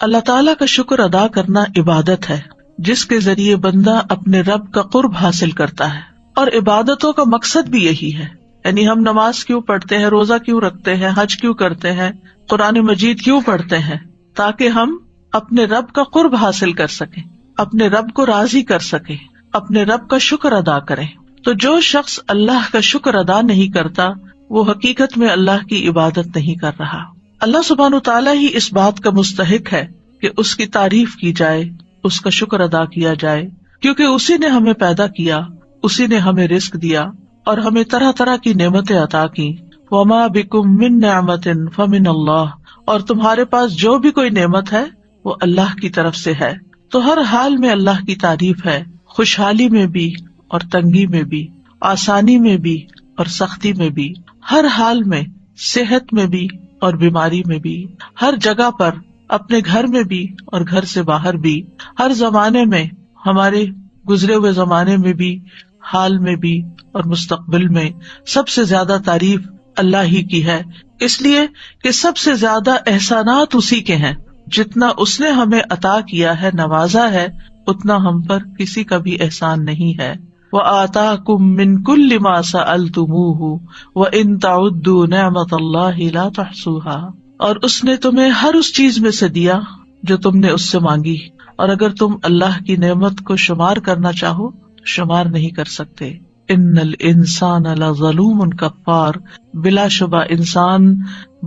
اللہ تعالیٰ کا شکر ادا کرنا عبادت ہے جس کے ذریعے بندہ اپنے رب کا قرب حاصل کرتا ہے، اور عبادتوں کا مقصد بھی یہی ہے. یعنی ہم نماز کیوں پڑھتے ہیں، روزہ کیوں رکھتے ہیں، حج کیوں کرتے ہیں، قرآن مجید کیوں پڑھتے ہیں؟ تاکہ ہم اپنے رب کا قرب حاصل کر سکیں، اپنے رب کو راضی کر سکیں، اپنے رب کا شکر ادا کریں. تو جو شخص اللہ کا شکر ادا نہیں کرتا وہ حقیقت میں اللہ کی عبادت نہیں کر رہا. اللہ سبحانہ تعالیٰ ہی اس بات کا مستحق ہے کہ اس کی تعریف کی جائے، اس کا شکر ادا کیا جائے، کیونکہ اسی نے ہمیں پیدا کیا، اسی نے ہمیں رزق دیا اور ہمیں طرح طرح کی نعمتیں عطا کی. وما بکم من نعمت فمن اللہ، اور تمہارے پاس جو بھی کوئی نعمت ہے وہ اللہ کی طرف سے ہے. تو ہر حال میں اللہ کی تعریف ہے، خوشحالی میں بھی اور تنگی میں بھی، آسانی میں بھی اور سختی میں بھی، ہر حال میں، صحت میں بھی اور بیماری میں بھی، ہر جگہ پر، اپنے گھر میں بھی اور گھر سے باہر بھی، ہر زمانے میں، ہمارے گزرے ہوئے زمانے میں بھی، حال میں بھی اور مستقبل میں. سب سے زیادہ تعریف اللہ ہی کی ہے، اس لیے کہ سب سے زیادہ احسانات اسی کے ہیں. جتنا اس نے ہمیں عطا کیا ہے، نوازا ہے، اتنا ہم پر کسی کا بھی احسان نہیں ہے. وَآتَاكُم مِّن كُلِّ مَا سَأَلْتُمُوهُ وَإِن تَعُدُّوا نِعْمَةَ اللَّهِ لَا تُحْصُوهَا، اور اس نے تمہیں ہر اس چیز میں سے دیا جو تم نے اس سے مانگی، اور اگر تم اللہ کی نعمت کو شمار کرنا چاہو شمار نہیں کر سکتے. ان الانسان لظلوم کفار، بلا شبہ انسان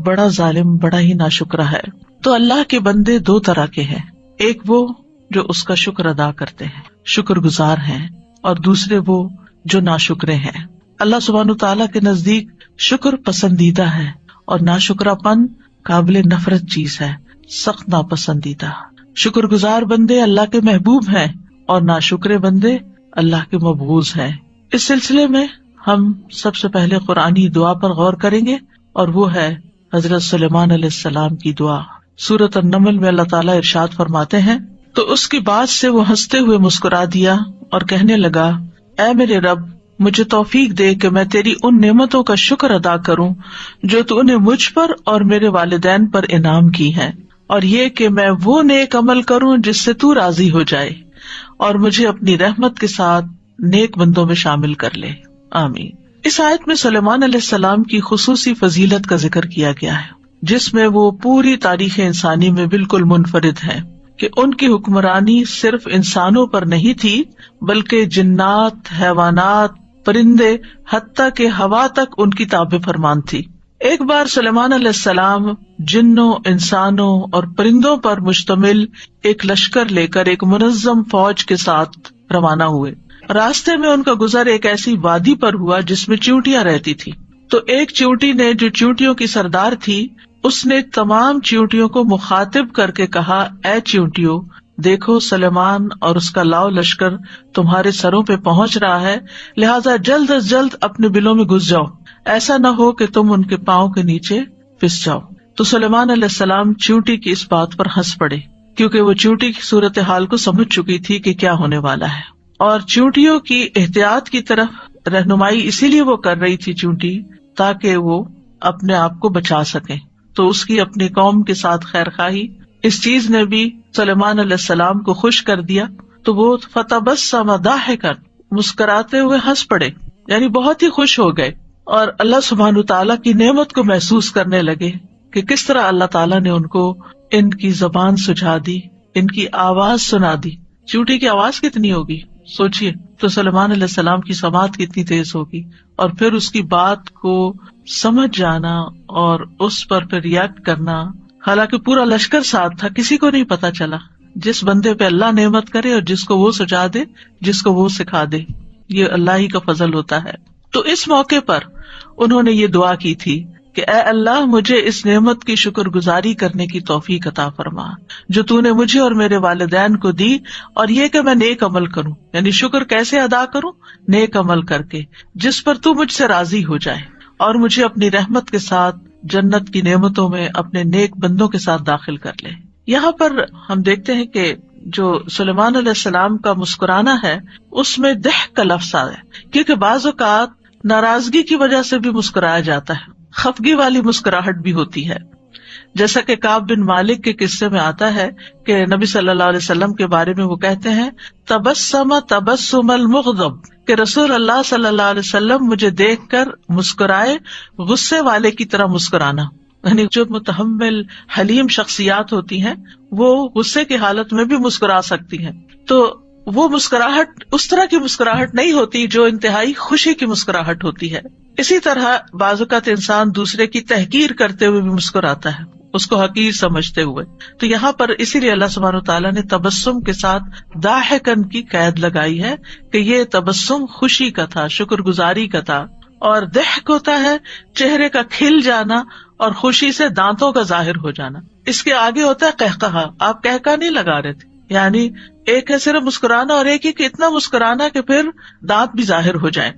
بڑا ظالم، بڑا ہی ناشکرا ہے. تو اللہ کے بندے دو طرح کے ہیں، ایک وہ جو اس کا شکر ادا کرتے ہیں، شکر گزار ہیں، اور دوسرے وہ جو ناشکرے ہیں. اللہ سبحانہ تعالیٰ کے نزدیک شکر پسندیدہ ہے اور ناشکرا پن قابل نفرت چیز ہے، سخت ناپسندیدہ. شکر گزار بندے اللہ کے محبوب ہیں اور ناشکرے بندے اللہ کے مبغوض ہیں. اس سلسلے میں ہم سب سے پہلے قرآنی دعا پر غور کریں گے، اور وہ ہے حضرت سلیمان علیہ السلام کی دعا. سورۃ النمل میں اللہ تعالیٰ ارشاد فرماتے ہیں، تو اس کی بات سے وہ ہنستے ہوئے مسکرا دیا اور کہنے لگا، اے میرے رب، مجھے توفیق دے کہ میں تیری ان نعمتوں کا شکر ادا کروں جو تو نے مجھ پر اور میرے والدین پر انعام کی ہیں، اور یہ کہ میں وہ نیک عمل کروں جس سے تو راضی ہو جائے، اور مجھے اپنی رحمت کے ساتھ نیک بندوں میں شامل کر لے. آمین. اس آیت میں سلیمان علیہ السلام کی خصوصی فضیلت کا ذکر کیا گیا ہے، جس میں وہ پوری تاریخ انسانی میں بالکل منفرد ہیں کہ ان کی حکمرانی صرف انسانوں پر نہیں تھی بلکہ جنات، حیوانات، پرندے، حتیٰ کہ ہوا تک ان کی تابع فرمان تھی. ایک بار سلیمان علیہ السلام جنوں، انسانوں اور پرندوں پر مشتمل ایک لشکر لے کر ایک منظم فوج کے ساتھ روانہ ہوئے. راستے میں ان کا گزر ایک ایسی وادی پر ہوا جس میں چیونٹیاں رہتی تھی. تو ایک چیونٹی نے، جو چیونٹیوں کی سردار تھی، اس نے تمام چیونٹیوں کو مخاطب کر کے کہا، اے چیونٹیوں، دیکھو سلیمان اور اس کا لاؤ لشکر تمہارے سروں پہ پہنچ رہا ہے، لہٰذا جلد از جلد اپنے بلوں میں گھس جاؤ، ایسا نہ ہو کہ تم ان کے پاؤں کے نیچے پس جاؤ. تو سلیمان علیہ السلام چیونٹی کی اس بات پر ہنس پڑے، کیونکہ وہ چیونٹی کی صورتحال کو سمجھ چکی تھی کہ کیا ہونے والا ہے، اور چیونٹیوں کی احتیاط کی طرف رہنمائی اسی لیے وہ کر رہی تھی چیونٹی، تاکہ وہ اپنے آپ کو بچا سکے. تو اس کی اپنی قوم کے ساتھ خیر خواہی، اس چیز نے بھی سلیمان علیہ السلام کو خوش کر دیا. تو وہ فتبسم ضاحکا، مسکراتے ہوئے ہنس پڑے، یعنی بہت ہی خوش ہو گئے، اور اللہ سبحانہ تعالیٰ کی نعمت کو محسوس کرنے لگے کہ کس طرح اللہ تعالیٰ نے ان کو ان کی زبان سجھا دی، ان کی آواز سنا دی. چیونٹی کی آواز کتنی ہوگی سوچئے، تو سلیمان علیہ السلام کی سماعت کتنی تیز ہوگی، اور پھر اس کی بات کو سمجھ جانا اور اس پر پھر ریئیکٹ کرنا. حالانکہ پورا لشکر ساتھ تھا، کسی کو نہیں پتا چلا. جس بندے پہ اللہ نعمت کرے اور جس کو وہ سجا دے، جس کو وہ سکھا دے، یہ اللہ ہی کا فضل ہوتا ہے. تو اس موقع پر انہوں نے یہ دعا کی تھی کہ اے اللہ، مجھے اس نعمت کی شکر گزاری کرنے کی توفیق عطا فرما جو تو نے مجھے اور میرے والدین کو دی، اور یہ کہ میں نیک عمل کروں. یعنی شکر کیسے ادا کروں؟ نیک عمل کر کے جس پر تو مجھ سے راضی ہو جائے، اور مجھے اپنی رحمت کے ساتھ جنت کی نعمتوں میں اپنے نیک بندوں کے ساتھ داخل کر لے. یہاں پر ہم دیکھتے ہیں کہ جو سلیمان علیہ السلام کا مسکرانا ہے اس میں ضحک کا لفظ آیا ہے، کیونکہ بعض اوقات ناراضگی کی وجہ سے بھی مسکرایا جاتا ہے، خفگی والی مسکراہٹ بھی ہوتی ہے. جیسا کہ کعب بن مالک کے قصے میں آتا ہے کہ نبی صلی اللہ علیہ وسلم کے بارے میں وہ کہتے ہیں تبسم تبسم المغضب، کہ رسول اللہ صلی اللہ علیہ وسلم مجھے دیکھ کر مسکرائے غصے والے کی طرح مسکرانا. یعنی جو متحمل حلیم شخصیات ہوتی ہیں وہ غصے کی حالت میں بھی مسکرا سکتی ہیں. تو وہ مسکراہٹ اس طرح کی مسکراہٹ نہیں ہوتی جو انتہائی خوشی کی مسکراہٹ ہوتی ہے. اسی طرح بعض اوقات انسان دوسرے کی تحقیر کرتے ہوئے بھی مسکراتا ہے، اس کو حقیر سمجھتے ہوئے. تو یہاں پر اسی لیے اللہ سبحانہ وتعالیٰ نے تبسم کے ساتھ ضاحکن کی قید لگائی ہے کہ یہ تبسم خوشی کا تھا، شکر گزاری کا تھا. اور ضحک ہوتا ہے چہرے کا کھل جانا اور خوشی سے دانتوں کا ظاہر ہو جانا. اس کے آگے ہوتا ہے قہقہا. آپ قہقہ نہیں لگا رہے تھے، یعنی ایک ہے صرف مسکرانا اور ایک ہی کہ اتنا مسکرانا کہ پھر دانت بھی ظاہر ہو جائیں.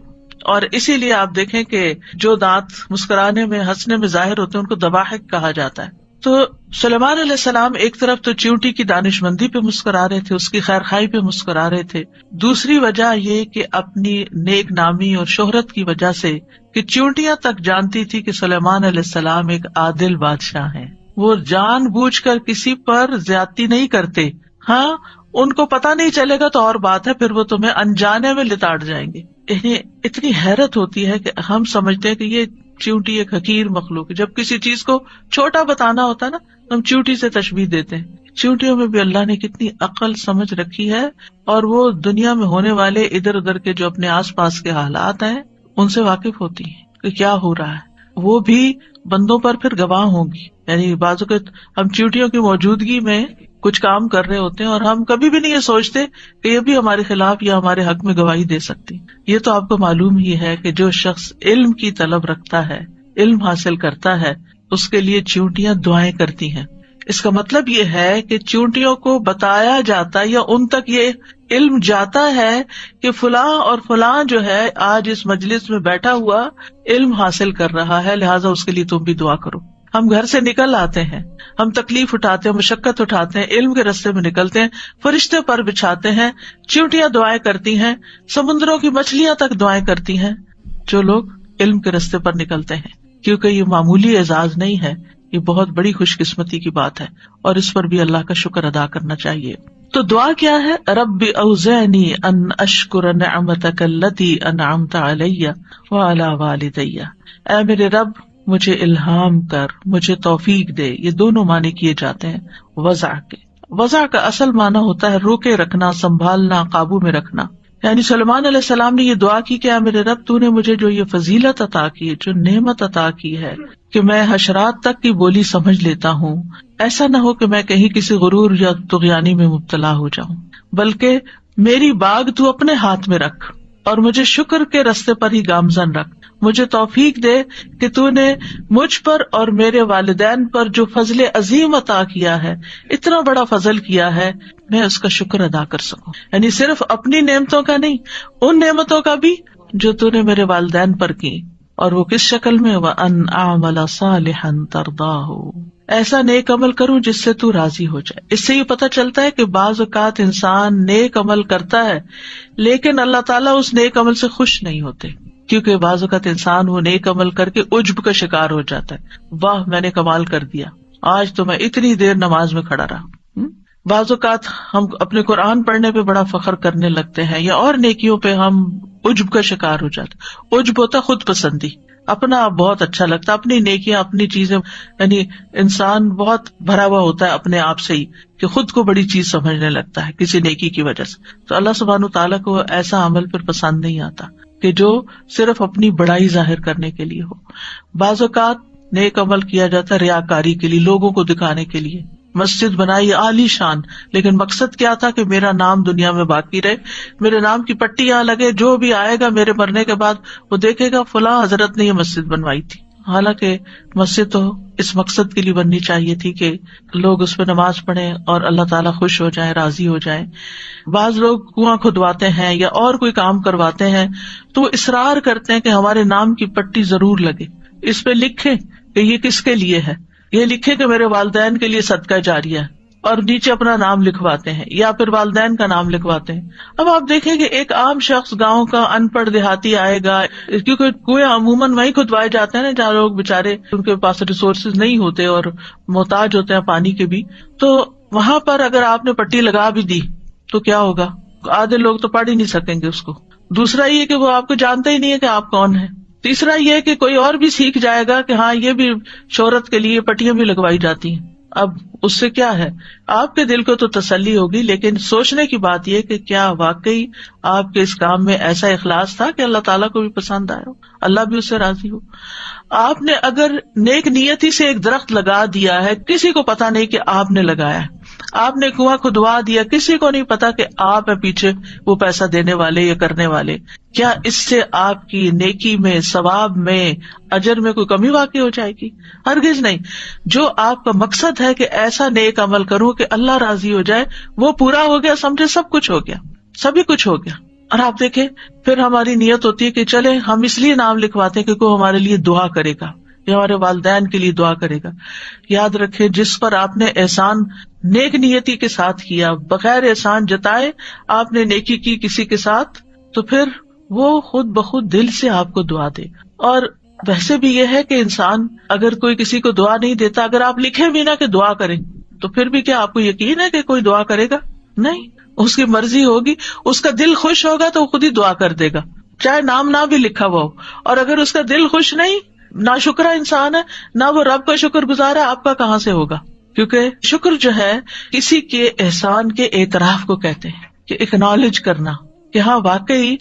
اور اسی لیے آپ دیکھیں کہ جو دانت مسکرانے میں ہنسنے میں ظاہر ہوتے ہیں ان کو ضواحک کہا جاتا ہے. تو سلیمان علیہ السلام ایک طرف تو چیونٹی کی دانش مندی پہ مسکرا رہے تھے، اس کی خیر خائی پہ مسکرا رہے تھے. دوسری وجہ یہ کہ اپنی نیک نامی اور شہرت کی وجہ سے کہ چیونٹیاں تک جانتی تھی کہ سلیمان علیہ السلام ایک عادل بادشاہ ہیں. وہ جان بوجھ کر کسی پر زیادتی نہیں کرتے. ہاں ان کو پتا نہیں چلے گا تو اور بات ہے، پھر وہ تمہیں انجانے میں لتاڑ جائیں گے. اتنی حیرت ہوتی ہے کہ ہم سمجھتے ہیں کہ یہ چیونٹی ایک حقیر مخلوق ہے. جب کسی چیز کو چھوٹا بتانا ہوتا ہے نا تو ہم چیونٹی سے تشبیہ دیتے ہیں. چیونٹیوں میں بھی اللہ نے کتنی عقل سمجھ رکھی ہے، اور وہ دنیا میں ہونے والے ادھر ادھر کے جو اپنے آس پاس کے حالات ہیں ان سے واقف ہوتی ہیں کہ کیا ہو رہا ہے. وہ بھی بندوں پر پھر گواہ ہوں گی. یعنی بعض اوقات ہم چیونٹیوں کی موجودگی میں کچھ کام کر رہے ہوتے ہیں اور ہم کبھی بھی نہیں یہ سوچتے کہ یہ بھی ہمارے خلاف یا ہمارے حق میں گواہی دے سکتی. یہ تو آپ کو معلوم ہی ہے کہ جو شخص علم کی طلب رکھتا ہے، علم حاصل کرتا ہے، اس کے لیے چیونٹیاں دعائیں کرتی ہیں. اس کا مطلب یہ ہے کہ چیونٹیوں کو بتایا جاتا یا ان تک یہ علم جاتا ہے کہ فلاں اور فلاں جو ہے آج اس مجلس میں بیٹھا ہوا علم حاصل کر رہا ہے، لہٰذا اس کے لیے تم بھی دعا کرو. ہم گھر سے نکل آتے ہیں، ہم تکلیف اٹھاتے ہیں، مشقت اٹھاتے ہیں، علم کے راستے میں نکلتے ہیں، فرشتے پر بچھاتے ہیں، چیونٹیاں دعائیں کرتی ہیں، سمندروں کی مچھلیاں تک دعائیں کرتی ہیں جو لوگ علم کے راستے پر نکلتے ہیں. کیونکہ یہ معمولی اعزاز نہیں ہے، یہ بہت بڑی خوش قسمتی کی بات ہے، اور اس پر بھی اللہ کا شکر ادا کرنا چاہیے. تو دعا کیا ہے؟ رب اوزعنی ان اشکر نعمتک التی انعمت علی وعلی والدی. اے میرے رب مجھے الہام کر، مجھے توفیق دے. یہ دونوں معنی کیے جاتے ہیں وضع کے. وضع کا اصل معنی ہوتا ہے روکے رکھنا، سنبھالنا، قابو میں رکھنا. یعنی سلیمان علیہ السلام نے یہ دعا کی کہ اے میرے رب تو نے مجھے جو یہ فضیلت عطا کی ہے، جو نعمت عطا کی ہے کہ میں حشرات تک کی بولی سمجھ لیتا ہوں، ایسا نہ ہو کہ میں کہیں کسی غرور یا طغیانی میں مبتلا ہو جاؤں، بلکہ میری باغ تو اپنے ہاتھ میں رکھ اور مجھے شکر کے رستے پر ہی گامزن رکھ. مجھے توفیق دے کہ تو نے مجھ پر اور میرے والدین پر جو فضل عظیم عطا کیا ہے، اتنا بڑا فضل کیا ہے، میں اس کا شکر ادا کر سکوں. یعنی صرف اپنی نعمتوں کا نہیں، ان نعمتوں کا بھی جو تو نے میرے والدین پر کی. اور وہ کس شکل میں؟ وَأَنْ أَعْمَلَ صَالِحًا تَرْضَاهُ، ایسا نیک عمل کروں جس سے تو راضی ہو جائے. اس سے یہ پتہ چلتا ہے کہ بعض اوقات انسان نیک عمل کرتا ہے لیکن اللہ تعالیٰ اس نیک عمل سے خوش نہیں ہوتے، کیونکہ بعض اوقات انسان وہ نیک عمل کر کے عجب کا شکار ہو جاتا ہے. واہ میں نے کمال کر دیا، آج تو میں اتنی دیر نماز میں کھڑا رہا. بعض اوقات ہم اپنے قرآن پڑھنے پہ بڑا فخر کرنے لگتے ہیں یا اور نیکیوں پہ ہم عجب کا شکار ہو جاتے. عجب ہوتا خود پسندی، اپنا بہت اچھا لگتا، اپنی نیکیاں، اپنی چیزیں. یعنی انسان بہت بھرا ہوا ہوتا ہے اپنے آپ سے ہی کہ خود کو بڑی چیز سمجھنے لگتا ہے کسی نیکی کی وجہ سے. تو اللہ سبحانہ تعالیٰ کو ایسا عمل پھر پسند نہیں آتا کہ جو صرف اپنی بڑائی ظاہر کرنے کے لیے ہو. بعض اوقات نیک عمل کیا جاتا ہے ریاکاری کے لیے، لوگوں کو دکھانے کے لیے. مسجد بنائی عالی شان، لیکن مقصد کیا تھا کہ میرا نام دنیا میں باقی رہے، میرے نام کی پٹی یہاں لگے، جو بھی آئے گا میرے مرنے کے بعد وہ دیکھے گا فلاں حضرت نے یہ مسجد بنوائی تھی. حالانکہ مسجد تو اس مقصد کے لیے بننی چاہیے تھی کہ لوگ اس پہ نماز پڑھیں اور اللہ تعالیٰ خوش ہو جائیں، راضی ہو جائیں. بعض لوگ کنواں کھدواتے ہیں یا اور کوئی کام کرواتے ہیں تو وہ اصرار کرتے ہیں کہ ہمارے نام کی پٹی ضرور لگے، اس پہ لکھیں کہ یہ کس کے لیے ہے، یہ لکھے کہ میرے والدین کے لیے صدقہ جاریہ ہے. اور نیچے اپنا نام لکھواتے ہیں یا پھر والدین کا نام لکھواتے ہیں. اب آپ دیکھیں کہ ایک عام شخص گاؤں کا ان پڑھ دیہاتی آئے گا، کیونکہ کنویں عموماً وہیں کھدوائے جاتے ہیں نا جہاں لوگ بےچارے ان کے پاس ریسورسز نہیں ہوتے اور محتاج ہوتے ہیں پانی کے بھی. تو وہاں پر اگر آپ نے پٹی لگا بھی دی تو کیا ہوگا؟ آدھے لوگ تو پڑھ ہی نہیں سکیں گے اس کو. دوسرا یہ کہ وہ آپ کو جانتے ہی نہیں ہے کہ آپ کون ہیں. تیسرا یہ کہ کوئی اور بھی سیکھ جائے گا کہ ہاں یہ بھی شہرت کے لیے پٹیاں بھی لگوائی جاتی ہیں. اب اس سے کیا ہے، آپ کے دل کو تو تسلی ہوگی، لیکن سوچنے کی بات یہ کہ کیا واقعی آپ کے اس کام میں ایسا اخلاص تھا کہ اللہ تعالیٰ کو بھی پسند آئے ہو، اللہ بھی اس سے راضی ہو. آپ نے اگر نیک نیتی سے ایک درخت لگا دیا ہے، کسی کو پتا نہیں کہ آپ نے لگایا ہے. آپ نے کنواں کھدوا دیا، کسی کو نہیں پتا کہ آپ ہیں پیچھے وہ پیسہ دینے والے یا کرنے والے. کیا اس سے آپ کی نیکی میں، ثواب میں، اجر میں کوئی کمی واقع ہو جائے گی؟ ہرگز نہیں. جو آپ کا مقصد ہے کہ ایسا نیک عمل کروں کہ اللہ راضی ہو جائے، وہ پورا ہو گیا، سمجھے سب کچھ ہو گیا، سبھی کچھ ہو گیا. اور آپ دیکھیں پھر ہماری نیت ہوتی ہے کہ چلے ہم اس لیے نام لکھواتے ہیں کہ کوئی ہمارے لیے دعا کرے گا یا ہمارے والدین کے لیے دعا کرے گا. یاد رکھے جس پر آپ نے احسان نیک نیتی کے ساتھ کیا، بغیر احسان جتائے آپ نے نیکی کی کسی کے ساتھ، تو پھر وہ خود بخود دل سے آپ کو دعا دے. اور ویسے بھی یہ ہے کہ انسان اگر کوئی کسی کو دعا نہیں دیتا، اگر آپ لکھیں بھی نہ کہ دعا کریں، تو پھر بھی کیا آپ کو یقین ہے کہ کوئی دعا کرے گا؟ نہیں. اس کی مرضی ہوگی، اس کا دل خوش ہوگا تو وہ خود ہی دعا کر دے گا، چاہے نام نہ بھی لکھا ہوا ہو. اور اگر اس کا دل خوش نہیں، ناشکرا انسان ہے، نہ وہ رب کا شکر گزار ہے، آپ کا کہاں سے ہوگا؟ کیونکہ شکر جو ہے کسی کے احسان کے اعتراف کو کہتے ہیں، کہ اکنالج کرنا کہ ہاں واقعی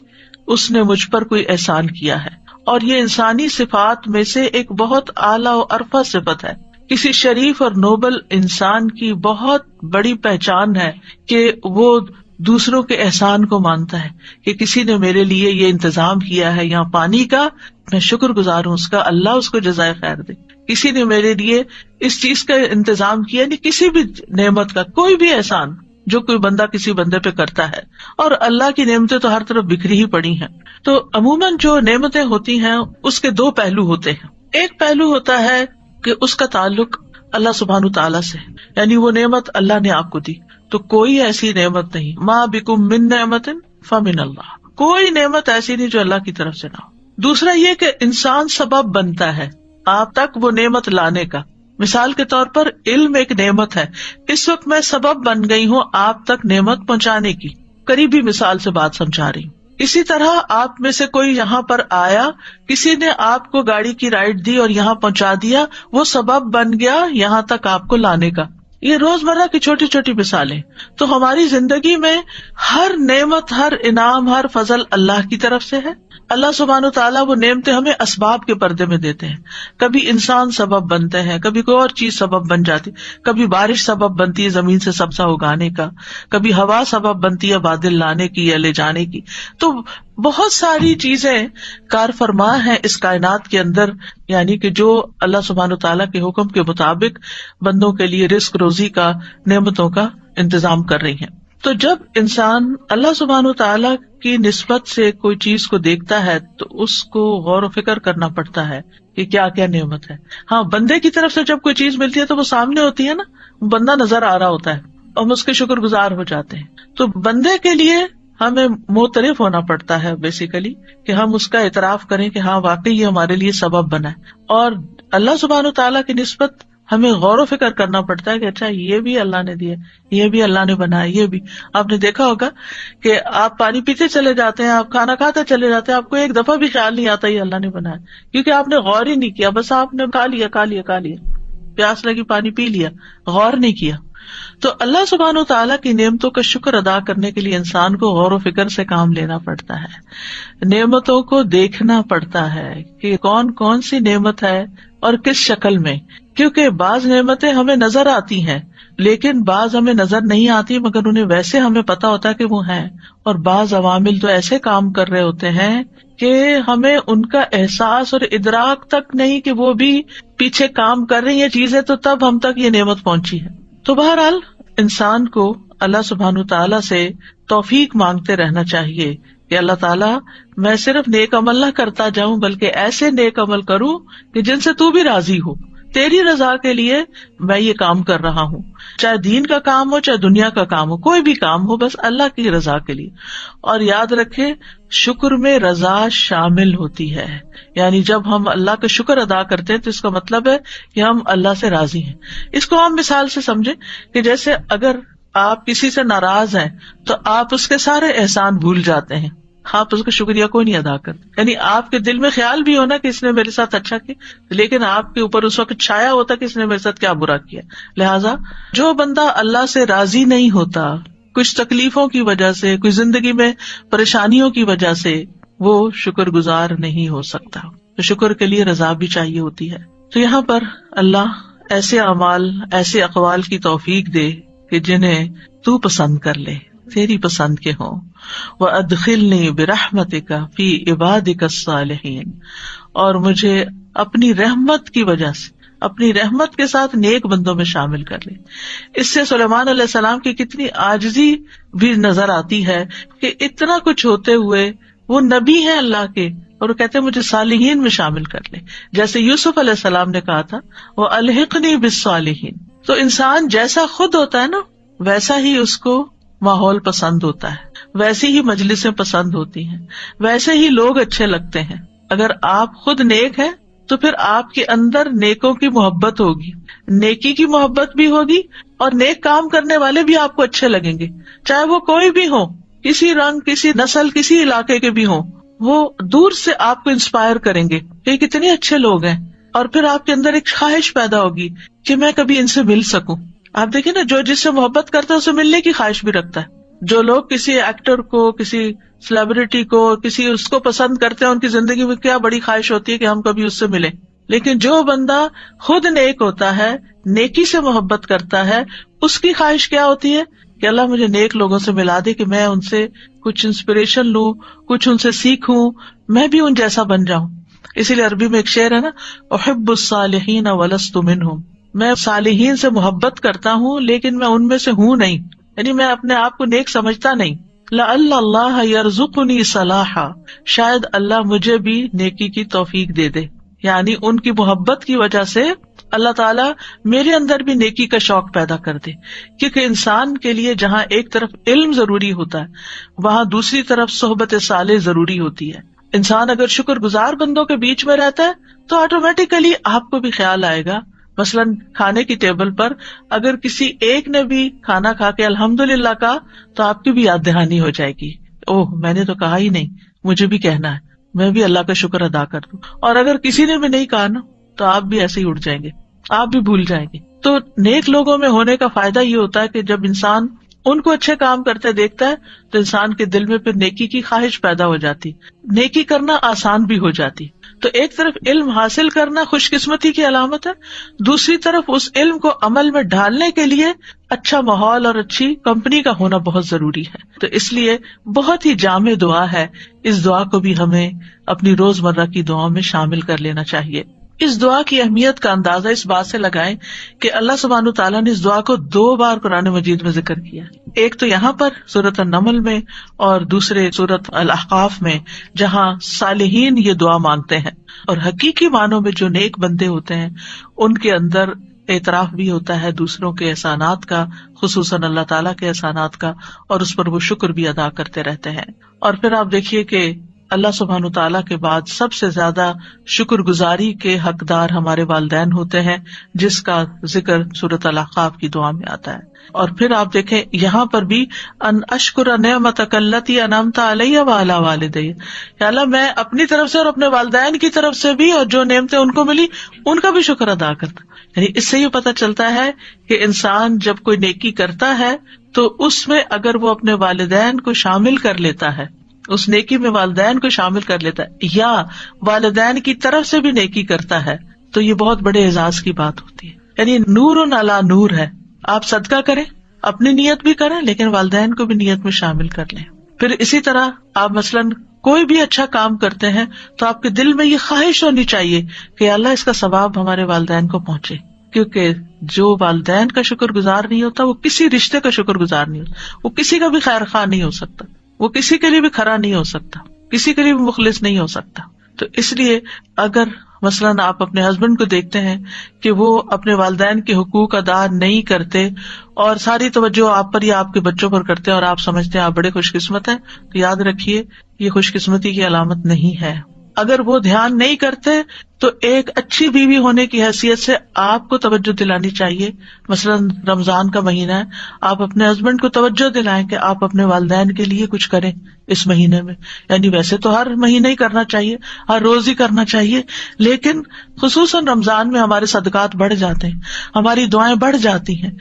اس نے مجھ پر کوئی احسان کیا ہے. اور یہ انسانی صفات میں سے ایک بہت اعلیٰ و عرفہ صفت ہے. کسی شریف اور نوبل انسان کی بہت بڑی پہچان ہے کہ وہ دوسروں کے احسان کو مانتا ہے کہ کسی نے میرے لیے یہ انتظام کیا ہے یہاں پانی کا، میں شکر گزار ہوں اس کا، اللہ اس کو جزائے خیر دے. کسی نے میرے لیے اس چیز کا انتظام کیا، نہیں کسی بھی نعمت کا، کوئی بھی احسان جو کوئی بندہ کسی بندے پہ کرتا ہے. اور اللہ کی نعمتیں تو ہر طرف بکھری ہی پڑی ہیں. تو عموماً جو نعمتیں ہوتی ہیں اس کے دو پہلو ہوتے ہیں. ایک پہلو ہوتا ہے کہ اس کا تعلق اللہ سبحانہ تعالیٰ سے، یعنی وہ نعمت اللہ نے آپ کو دی. تو کوئی ایسی نعمت نہیں، ما بکم من نعمت فمن اللہ، کوئی نعمت ایسی نہیں جو اللہ کی طرف سے نہ ہو. دوسرا یہ کہ انسان سبب بنتا ہے آپ تک وہ نعمت لانے کا. مثال کے طور پر علم ایک نعمت ہے، اس وقت میں سبب بن گئی ہوں آپ تک نعمت پہنچانے کی. قریبی مثال سے بات سمجھا رہی ہوں. اسی طرح آپ میں سے کوئی یہاں پر آیا، کسی نے آپ کو گاڑی کی رائڈ دی اور یہاں پہنچا دیا، وہ سبب بن گیا یہاں تک آپ کو لانے کا. یہ روزمرہ کی چھوٹی چھوٹی مثالیں. تو ہماری زندگی میں ہر نعمت، ہر انعام، ہر فضل اللہ کی طرف سے ہے. اللہ سبحانہ تعالیٰ وہ نعمتیں ہمیں اسباب کے پردے میں دیتے ہیں. کبھی انسان سبب بنتے ہیں، کبھی کوئی اور چیز سبب بن جاتی، کبھی بارش سبب بنتی ہے زمین سے سبزہ اگانے کا، کبھی ہوا سبب بنتی ہے بادل لانے کی یا لے جانے کی. تو بہت ساری چیزیں کار فرما ہیں اس کائنات کے اندر، یعنی کہ جو اللہ سبحانہ تعالیٰ کے حکم کے مطابق بندوں کے لیے رزق روزی کا، نعمتوں کا انتظام کر رہی ہیں. تو جب انسان اللہ سبحانہ تعالیٰ کی نسبت سے کوئی چیز کو دیکھتا ہے تو اس کو غور و فکر کرنا پڑتا ہے کہ کیا کیا نعمت ہے. ہاں بندے کی طرف سے جب کوئی چیز ملتی ہے تو وہ سامنے ہوتی ہے نا، بندہ نظر آ رہا ہوتا ہے، ہم اس کے شکر گزار ہو جاتے ہیں. تو بندے کے لیے ہمیں معترف ہونا پڑتا ہے بیسیکلی، کہ ہم اس کا اعتراف کریں کہ ہاں واقعی یہ ہمارے لیے سبب بنا ہے. اور اللہ سبحانہ تعالیٰ کی نسبت ہمیں غور و فکر کرنا پڑتا ہے کہ اچھا یہ بھی اللہ نے دیا، یہ بھی اللہ نے بنایا. یہ بھی آپ نے دیکھا ہوگا کہ آپ پانی پیتے چلے جاتے ہیں، آپ کھانا کھاتے چلے جاتے ہیں، آپ کو ایک دفعہ بھی خیال نہیں آتا یہ اللہ نے بنایا، کیونکہ آپ نے غور ہی نہیں کیا، بس آپ نے کھا لیا، پیاس لگی پانی پی لیا، غور نہیں کیا. تو اللہ سبحانہ تعالیٰ کی نعمتوں کا شکر ادا کرنے کے لیے انسان کو غور و فکر سے کام لینا پڑتا ہے، نعمتوں کو دیکھنا پڑتا ہے کہ کون کون سی نعمت ہے اور کس شکل میں. کیونکہ بعض نعمتیں ہمیں نظر آتی ہیں لیکن بعض ہمیں نظر نہیں آتی، مگر انہیں ویسے ہمیں پتا ہوتا ہے کہ وہ ہیں. اور بعض عوامل تو ایسے کام کر رہے ہوتے ہیں کہ ہمیں ان کا احساس اور ادراک تک نہیں کہ وہ بھی پیچھے کام کر رہی ہیں چیزیں، تو تب ہم تک یہ نعمت پہنچی ہے. تو بہرحال انسان کو اللہ سبحانہ تعالیٰ سے توفیق مانگتے رہنا چاہیے کہ اللہ تعالیٰ میں صرف نیک عمل نہ کرتا جاؤں بلکہ ایسے نیک عمل کروں کہ جن سے تو بھی راضی ہو، تیری رضا کے لیے میں یہ کام کر رہا ہوں، چاہے دین کا کام ہو چاہے دنیا کا کام ہو، کوئی بھی کام ہو، بس اللہ کی رضا کے لیے. اور یاد رکھے شکر میں رضا شامل ہوتی ہے، یعنی جب ہم اللہ کا شکر ادا کرتے ہیں تو اس کا مطلب ہے کہ ہم اللہ سے راضی ہیں. اس کو ہم مثال سے سمجھیں کہ جیسے اگر آپ کسی سے ناراض ہیں تو آپ اس کے سارے احسان بھول جاتے ہیں، آپ اس کا شکریہ کوئی نہیں ادا کرتے. یعنی آپ کے دل میں خیال بھی ہونا کہ اس نے میرے ساتھ اچھا کیا، لیکن آپ کے اوپر اس وقت چھایا ہوتا کہ اس نے میرے ساتھ کیا برا کیا. لہٰذا جو بندہ اللہ سے راضی نہیں ہوتا کچھ تکلیفوں کی وجہ سے، کچھ زندگی میں پریشانیوں کی وجہ سے، وہ شکر گزار نہیں ہو سکتا. تو شکر کے لیے رضا بھی چاہیے ہوتی ہے. تو یہاں پر اللہ ایسے اعمال، ایسے اقوال کی توفیق دے کہ جنہیں تو پسند کر لے، تیری پسند کے ہوں. وَأَدْخِلْنِي بِرَحْمَتِكَ فِي عِبَادِكَ الصَّالِحِينَ، اور مجھے اپنی رحمت کی وجہ سے، اپنی رحمت کے ساتھ نیک بندوں میں شامل کر لے. اس سے سلیمان علیہ السلام کی کتنی عاجزی بھی نظر آتی ہے کہ اتنا کچھ ہوتے ہوئے وہ نبی ہیں اللہ کے، اور وہ کہتے ہیں مجھے صالحین میں شامل کر لے. جیسے یوسف علیہ السلام نے کہا تھا وَأَلْحِقْنِي بِالصَّالِحِينَ. تو انسان جیسا خود ہوتا ہے نا، ویسا ہی اس کو ماحول پسند ہوتا ہے، ویسی ہی مجلسیں پسند ہوتی ہیں، ویسے ہی لوگ اچھے لگتے ہیں. اگر آپ خود نیک ہیں تو پھر آپ کے اندر نیکوں کی محبت ہوگی، نیکی کی محبت بھی ہوگی، اور نیک کام کرنے والے بھی آپ کو اچھے لگیں گے، چاہے وہ کوئی بھی ہو، کسی رنگ، کسی نسل، کسی علاقے کے بھی ہوں. وہ دور سے آپ کو انسپائر کریں گے کہ کتنے اچھے لوگ ہیں، اور پھر آپ کے اندر ایک خواہش پیدا ہوگی کہ میں کبھی ان سے مل سکوں. آپ دیکھیں نا، جو جس سے محبت کرتا ہے اسے ملنے کی خواہش بھی رکھتا ہے. جو لوگ کسی ایکٹر کو، کسی سیلیبریٹی کو، کسی اس کو پسند کرتے ہیں، ان کی زندگی میں کیا بڑی خواہش ہوتی ہے کہ ہم کبھی اس سے ملیں. لیکن جو بندہ خود نیک ہوتا ہے، نیکی سے محبت کرتا ہے، اس کی خواہش کیا ہوتی ہے کہ اللہ مجھے نیک لوگوں سے ملا دے کہ میں ان سے کچھ انسپریشن لوں، کچھ ان سے سیکھوں، میں بھی ان جیسا بن جاؤں. اسی لیے عربی میں ایک شعر ہے نا، احب الصالحین ولست منہم، میں صالحین سے محبت کرتا ہوں لیکن میں ان میں سے ہوں نہیں، یعنی میں اپنے آپ کو نیک سمجھتا نہیں. لعل اللہ یرزقنی صلاحا، شاید اللہ مجھے بھی نیکی کی توفیق دے دے. یعنی ان کی محبت کی وجہ سے اللہ تعالیٰ میرے اندر بھی نیکی کا شوق پیدا کر دے. کیونکہ انسان کے لیے جہاں ایک طرف علم ضروری ہوتا ہے، وہاں دوسری طرف صحبت صالح ضروری ہوتی ہے. انسان اگر شکر گزار بندوں کے بیچ میں رہتا ہے تو آٹومیٹیکلی آپ کو بھی خیال آئے گا. مثلاً کھانے کی ٹیبل پر اگر کسی ایک نے بھی کھانا کھا کے الحمدللہ کہا تو آپ کی بھی یاد دہانی ہو جائے گی، اوہ میں نے تو کہا ہی نہیں، مجھے بھی کہنا ہے، میں بھی اللہ کا شکر ادا کر دوں. اور اگر کسی نے بھی نہیں کہا نا تو آپ بھی ایسے ہی اٹھ جائیں گے، آپ بھی بھول جائیں گے. تو نیک لوگوں میں ہونے کا فائدہ یہ ہوتا ہے کہ جب انسان ان کو اچھے کام کرتے دیکھتا ہے تو انسان کے دل میں پھر نیکی کی خواہش پیدا ہو جاتی، نیکی کرنا آسان بھی ہو جاتی. تو ایک طرف علم حاصل کرنا خوش قسمتی کی علامت ہے، دوسری طرف اس علم کو عمل میں ڈھالنے کے لیے اچھا ماحول اور اچھی کمپنی کا ہونا بہت ضروری ہے. تو اس لیے بہت ہی جامع دعا ہے، اس دعا کو بھی ہمیں اپنی روزمرہ کی دعاؤں میں شامل کر لینا چاہیے. اس دعا کی اہمیت کا اندازہ اس بات سے لگائیں کہ اللہ سبحانہ تعالیٰ نے اس دعا کو 2 بار قرآن مجید میں ذکر کیا. ایک تو یہاں پر سورۃ النمل میں، اور دوسرے سورۃ الاحقاف میں، جہاں صالحین یہ دعا مانگتے ہیں. اور حقیقی معنوں میں جو نیک بندے ہوتے ہیں ان کے اندر اعتراف بھی ہوتا ہے دوسروں کے احسانات کا، خصوصاً اللہ تعالیٰ کے احسانات کا، اور اس پر وہ شکر بھی ادا کرتے رہتے ہیں. اور پھر آپ دیکھیے کہ اللہ سبحانہ تعالیٰ کے بعد سب سے زیادہ شکر گزاری کے حقدار ہمارے والدین ہوتے ہیں، جس کا ذکر سورۃ الاحقاف کی دعا میں آتا ہے. اور پھر آپ دیکھیں یہاں پر بھی ان اشکر نعمتک التی انعمت علی وعلی والدی، یا اللہ میں اپنی طرف سے اور اپنے والدین کی طرف سے بھی، اور جو نعمتیں ان کو ملی ان کا بھی شکر ادا کرتا. یعنی اس سے یہ پتہ چلتا ہے کہ انسان جب کوئی نیکی کرتا ہے تو اس میں اگر وہ اپنے والدین کو شامل کر لیتا ہے، اس نیکی میں والدین کو شامل کر لیتا ہے، یا والدین کی طرف سے بھی نیکی کرتا ہے، تو یہ بہت بڑے اعزاز کی بات ہوتی ہے. یعنی نور علی نور ہے. آپ صدقہ کریں، اپنی نیت بھی کریں، لیکن والدین کو بھی نیت میں شامل کر لیں. پھر اسی طرح آپ مثلاً کوئی بھی اچھا کام کرتے ہیں تو آپ کے دل میں یہ خواہش ہونی چاہیے کہ اللہ اس کا ثواب ہمارے والدین کو پہنچے. کیونکہ جو والدین کا شکر گزار نہیں ہوتا وہ کسی رشتے کا شکر گزار نہیں ہوتا، وہ کسی کا بھی خیر خواہ نہیں ہو سکتا، وہ کسی کے لیے بھی کھرا نہیں ہو سکتا، کسی کے لیے بھی مخلص نہیں ہو سکتا. تو اس لیے اگر مثلاً آپ اپنے ہسبینڈ کو دیکھتے ہیں کہ وہ اپنے والدین کے حقوق ادا نہیں کرتے اور ساری توجہ آپ پر یا آپ کے بچوں پر کرتے ہیں اور آپ سمجھتے ہیں آپ بڑے خوش قسمت ہیں، تو یاد رکھیے یہ خوش قسمتی کی علامت نہیں ہے. اگر وہ دھیان نہیں کرتے تو ایک اچھی بیوی ہونے کی حیثیت سے آپ کو توجہ دلانی چاہیے. مثلاً رمضان کا مہینہ ہے، آپ اپنے ہسبینڈ کو توجہ دلائیں کہ آپ اپنے والدین کے لیے کچھ کریں اس مہینے میں. یعنی ویسے تو ہر مہینے ہی کرنا چاہیے، ہر روز ہی کرنا چاہیے، لیکن خصوصاً رمضان میں ہمارے صدقات بڑھ جاتے ہیں، ہماری دعائیں بڑھ جاتی ہیں،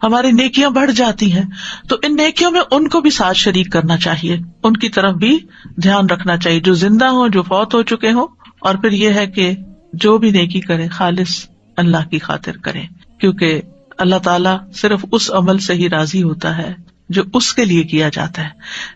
ہماری نیکیاں بڑھ جاتی ہیں. تو ان نیکیوں میں ان کو بھی ساتھ شریک کرنا چاہیے، ان کی طرف بھی دھیان رکھنا چاہیے، جو زندہ ہوں، جو فوت ہو چکے ہوں. اور پھر یہ ہے کہ جو بھی نیکی کریں خالص اللہ کی خاطر کریں، کیونکہ اللہ تعالیٰ صرف اس عمل سے ہی راضی ہوتا ہے جو اس کے لیے کیا جاتا ہے.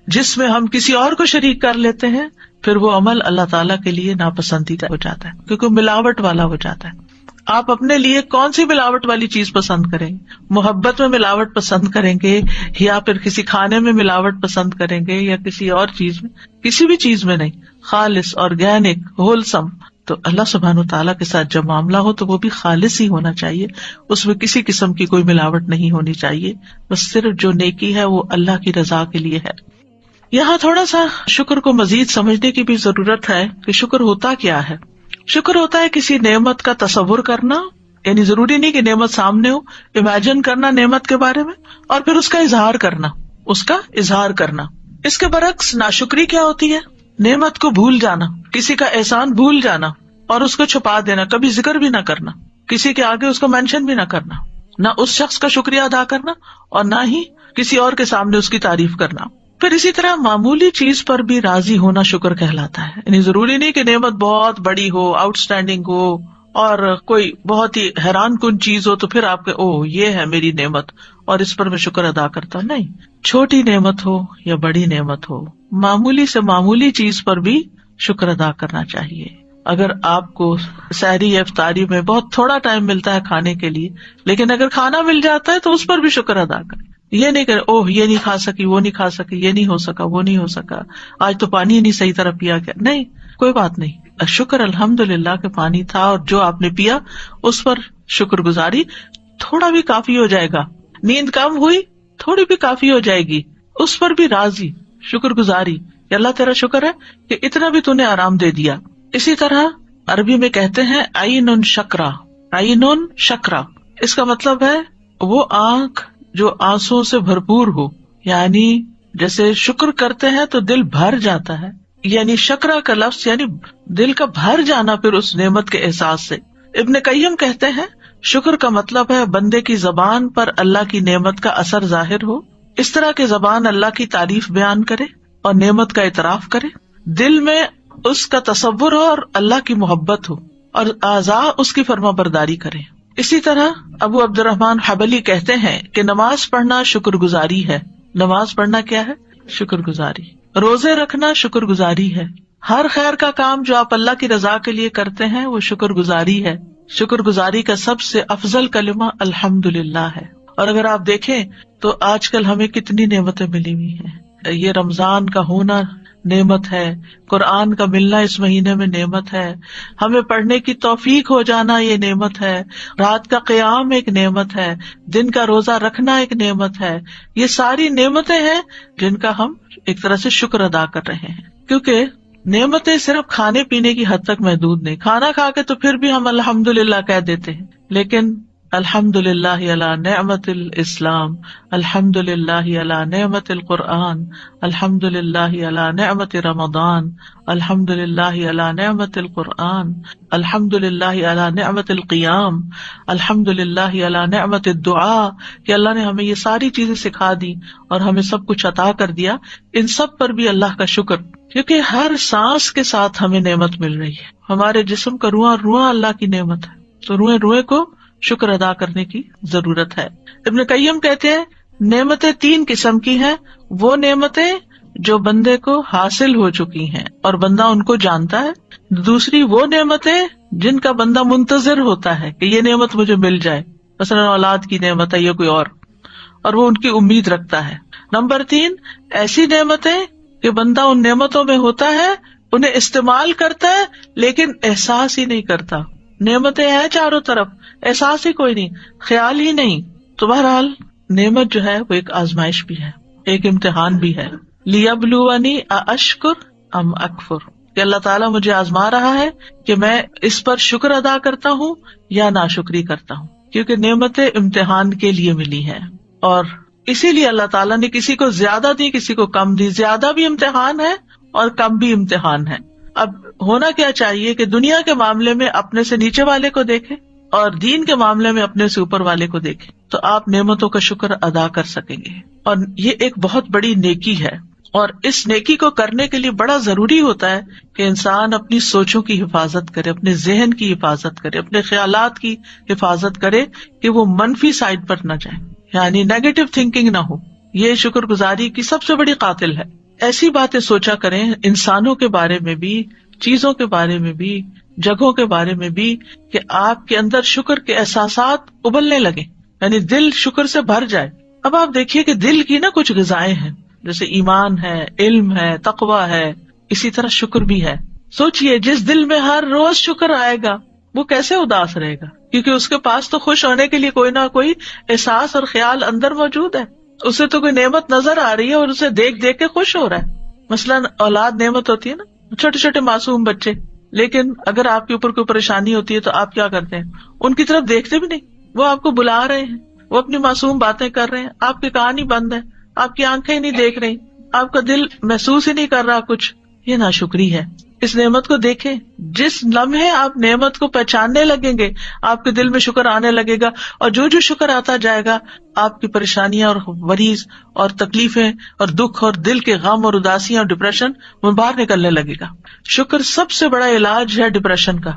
جس میں ہم کسی اور کو شریک کر لیتے ہیں پھر وہ عمل اللہ تعالیٰ کے لیے ناپسندیدہ ہو جاتا ہے، کیونکہ ملاوٹ والا ہو جاتا ہے. آپ اپنے لیے کون سی ملاوٹ والی چیز پسند کریں گے؟ محبت میں ملاوٹ پسند کریں گے یا پھر کسی کھانے میں ملاوٹ پسند کریں گے یا کسی اور چیز میں؟ کسی بھی چیز میں نہیں، خالص آرگینک ہولسم. تو اللہ سبحانہ وتعالیٰ کے ساتھ جب معاملہ ہو تو وہ بھی خالص ہی ہونا چاہیے، اس میں کسی قسم کی کوئی ملاوٹ نہیں ہونی چاہیے. بس صرف جو نیکی ہے وہ اللہ کی رضا کے لیے ہے. یہاں تھوڑا سا شکر کو مزید سمجھنے کی بھی ضرورت ہے کہ شکر ہوتا کیا ہے. شکر ہوتا ہے کسی نعمت کا تصور کرنا، یعنی ضروری نہیں کہ نعمت سامنے ہو، امیجن کرنا نعمت کے بارے میں اور پھر اس کا اظہار کرنا، اس کا اظہار کرنا. اس کے برعکس ناشکری کیا ہوتی ہے؟ نعمت کو بھول جانا، کسی کا احسان بھول جانا اور اس کو چھپا دینا، کبھی ذکر بھی نہ کرنا، کسی کے آگے اس کو مینشن بھی نہ کرنا، نہ اس شخص کا شکریہ ادا کرنا اور نہ ہی کسی اور کے سامنے اس کی تعریف کرنا. پھر اسی طرح معمولی چیز پر بھی راضی ہونا شکر کہلاتا ہے. یعنی ضروری نہیں کہ نعمت بہت بڑی ہو، آؤٹ اسٹینڈنگ ہو اور کوئی بہت ہی حیران کن چیز ہو تو پھر آپ کے یہ ہے میری نعمت اور اس پر میں شکر ادا کرتا ہوں. نہیں، چھوٹی نعمت ہو یا بڑی نعمت ہو، معمولی سے معمولی چیز پر بھی شکر ادا کرنا چاہیے. اگر آپ کو سحری یا افطاری میں بہت تھوڑا ٹائم ملتا ہے کھانے کے لیے، لیکن اگر کھانا مل جاتا ہے تو اس پر بھی شکر ادا کریں. یہ نہیں کہ یہ نہیں کھا سکی، وہ نہیں کھا سکی، یہ نہیں ہو سکا، وہ نہیں ہو سکا، آج تو پانی نہیں صحیح طرح پیا گیا. نہیں، کوئی بات نہیں، شکر الحمدللہ کہ پانی تھا اور جو آپ نے پیا اس پر شکر گزاری. تھوڑا بھی کافی ہو جائے گا. نیند کم ہوئی، تھوڑی بھی کافی ہو جائے گی، اس پر بھی راضی شکر گزاری کہ اللہ تیرا شکر ہے کہ اتنا بھی تو نے آرام دے دیا. اسی طرح عربی میں کہتے ہیں عین شکرا، عین شکرا. اس کا مطلب ہے وہ آنکھ جو آنسوں سے بھرپور ہو، یعنی جیسے شکر کرتے ہیں تو دل بھر جاتا ہے. یعنی شکرا کا لفظ یعنی دل کا بھر جانا پھر اس نعمت کے احساس سے. ابن قیم کہتے ہیں شکر کا مطلب ہے بندے کی زبان پر اللہ کی نعمت کا اثر ظاہر ہو، اس طرح کی زبان اللہ کی تعریف بیان کرے اور نعمت کا اعتراف کرے، دل میں اس کا تصور ہو اور اللہ کی محبت ہو اور اعضاء اس کی فرما برداری کرے. اسی طرح ابو عبد الرحمن حبلی کہتے ہیں کہ نماز پڑھنا شکر گزاری ہے. نماز پڑھنا کیا ہے؟ شکر گزاری. روزے رکھنا شکر گزاری ہے. ہر خیر کا کام جو آپ اللہ کی رضا کے لیے کرتے ہیں وہ شکر گزاری ہے. شکر گزاری کا سب سے افضل کلمہ الحمدللہ ہے. اور اگر آپ دیکھیں تو آج کل ہمیں کتنی نعمتیں ملی ہوئی ہیں. یہ رمضان کا ہونا نعمت ہے، قرآن کا ملنا اس مہینے میں نعمت ہے، ہمیں پڑھنے کی توفیق ہو جانا یہ نعمت ہے، رات کا قیام ایک نعمت ہے، دن کا روزہ رکھنا ایک نعمت ہے. یہ ساری نعمتیں ہیں جن کا ہم ایک طرح سے شکر ادا کر رہے ہیں. کیونکہ نعمتیں صرف کھانے پینے کی حد تک محدود نہیں. کھانا کھا کے تو پھر بھی ہم الحمدللہ کہہ دیتے ہیں، لیکن الحمدللہ علی نعمت الاسلام، الحمدللہ علی نعمت القرآن، الحمدللہ علی نعمت رمضان، الحمدللہ علی نعمت القرآن، الحمدللہ علی نعمت القیام، الحمدللہ علی نعمت الدعاء. کہ اللہ نے ہمیں یہ ساری چیزیں سکھا دی اور ہمیں سب کچھ عطا کر دیا. ان سب پر بھی اللہ کا شکر، کیونکہ ہر سانس کے ساتھ ہمیں نعمت مل رہی ہے. ہمارے جسم کا روح روح اللہ کی نعمت ہے، تو روح روح کو شکر ادا کرنے کی ضرورت ہے. ابن قیم کہتے ہیں نعمتیں 3 قسم کی ہیں. وہ نعمتیں جو بندے کو حاصل ہو چکی ہیں اور بندہ ان کو جانتا ہے. دوسری وہ نعمتیں جن کا بندہ منتظر ہوتا ہے کہ یہ نعمت مجھے مل جائے، مثلا اولاد کی نعمت ہے یا کوئی اور وہ ان کی امید رکھتا ہے. نمبر 3 ایسی نعمتیں کہ بندہ ان نعمتوں میں ہوتا ہے انہیں استعمال کرتا ہے لیکن احساس ہی نہیں کرتا. نعمتیں ہیں چاروں طرف، احساس ہی کوئی نہیں، خیال ہی نہیں. تو بہرحال نعمت جو ہے وہ ایک آزمائش بھی ہے، ایک امتحان بھی ہے. لیبلونی ااشکر ام اکفر، کہ اللہ تعالیٰ مجھے آزما رہا ہے کہ میں اس پر شکر ادا کرتا ہوں یا ناشکری کرتا ہوں، کیونکہ نعمتیں امتحان کے لیے ملی ہیں. اور اسی لیے اللہ تعالیٰ نے کسی کو زیادہ دی، کسی کو کم دی. زیادہ بھی امتحان ہے اور کم بھی امتحان ہے. اب ہونا کیا چاہیے کہ دنیا کے معاملے میں اپنے سے نیچے والے کو دیکھیں اور دین کے معاملے میں اپنے سے اوپر والے کو دیکھیں، تو آپ نعمتوں کا شکر ادا کر سکیں گے. اور یہ ایک بہت بڑی نیکی ہے، اور اس نیکی کو کرنے کے لیے بڑا ضروری ہوتا ہے کہ انسان اپنی سوچوں کی حفاظت کرے، اپنے ذہن کی حفاظت کرے، اپنے خیالات کی حفاظت کرے کہ وہ منفی سائڈ پر نہ جائیں، یعنی نیگیٹو تھنکنگ نہ ہو. یہ شکر گزاری کی سب سے بڑی قاتل ہے. ایسی باتیں سوچا کریں انسانوں کے بارے میں بھی، چیزوں کے بارے میں بھی، جگہوں کے بارے میں بھی، کہ آپ کے اندر شکر کے احساسات ابلنے لگے، یعنی دل شکر سے بھر جائے. اب آپ دیکھیے کہ دل کی نا کچھ غذائیں ہیں، جیسے ایمان ہے، علم ہے، تقویٰ ہے، اسی طرح شکر بھی ہے. سوچئے جس دل میں ہر روز شکر آئے گا وہ کیسے اداس رہے گا، کیونکہ اس کے پاس تو خوش ہونے کے لیے کوئی نہ کوئی احساس اور خیال اندر موجود ہے. اسے تو کوئی نعمت نظر آ رہی ہے اور اسے دیکھ دیکھ کے خوش ہو رہا ہے. مثلاً اولاد نعمت ہوتی ہے نا، چھوٹے چھوٹے معصوم بچے، لیکن اگر آپ کے اوپر کوئی پریشانی ہوتی ہے تو آپ کیا کرتے ہیں؟ ان کی طرف دیکھتے بھی نہیں. وہ آپ کو بلا رہے ہیں، وہ اپنی معصوم باتیں کر رہے ہیں، آپ کے کان ہی بند ہیں، آپ کی آنکھیں نہیں دیکھ رہی، آپ کا دل محسوس ہی نہیں کر رہا کچھ. یہ ناشکری ہے. اس نعمت کو دیکھیں، جس لمحے آپ نعمت کو پہچاننے لگیں گے آپ کے دل میں شکر آنے لگے گا، اور جو جو شکر آتا جائے گا آپ کی پریشانیاں اور مریض اور تکلیفیں اور دکھ اور دل کے غم اور اداسیاں اور ڈپریشن وہ باہر نکلنے لگے گا. شکر سب سے بڑا علاج ہے ڈپریشن کا،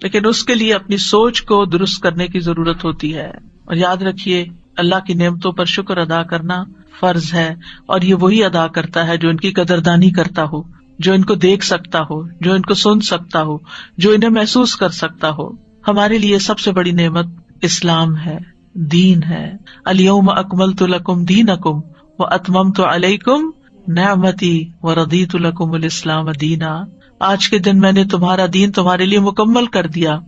لیکن اس کے لیے اپنی سوچ کو درست کرنے کی ضرورت ہوتی ہے. اور یاد رکھیے اللہ کی نعمتوں پر شکر ادا کرنا فرض ہے، اور یہ وہی ادا کرتا ہے جو ان کی قدردانی کرتا ہو، جو ان کو دیکھ سکتا ہو، جو ان کو سن سکتا ہو، جو انہیں محسوس کر سکتا ہو. ہمارے لیے سب سے بڑی نعمت اسلام ہے، دین ہے. الیوم اکملت لکم دینکم واتممت علیکم نعمتی ورضیت لکم الاسلام دینا. آج کے دن میں نے تمہارا دین تمہارے لیے مکمل کر دیا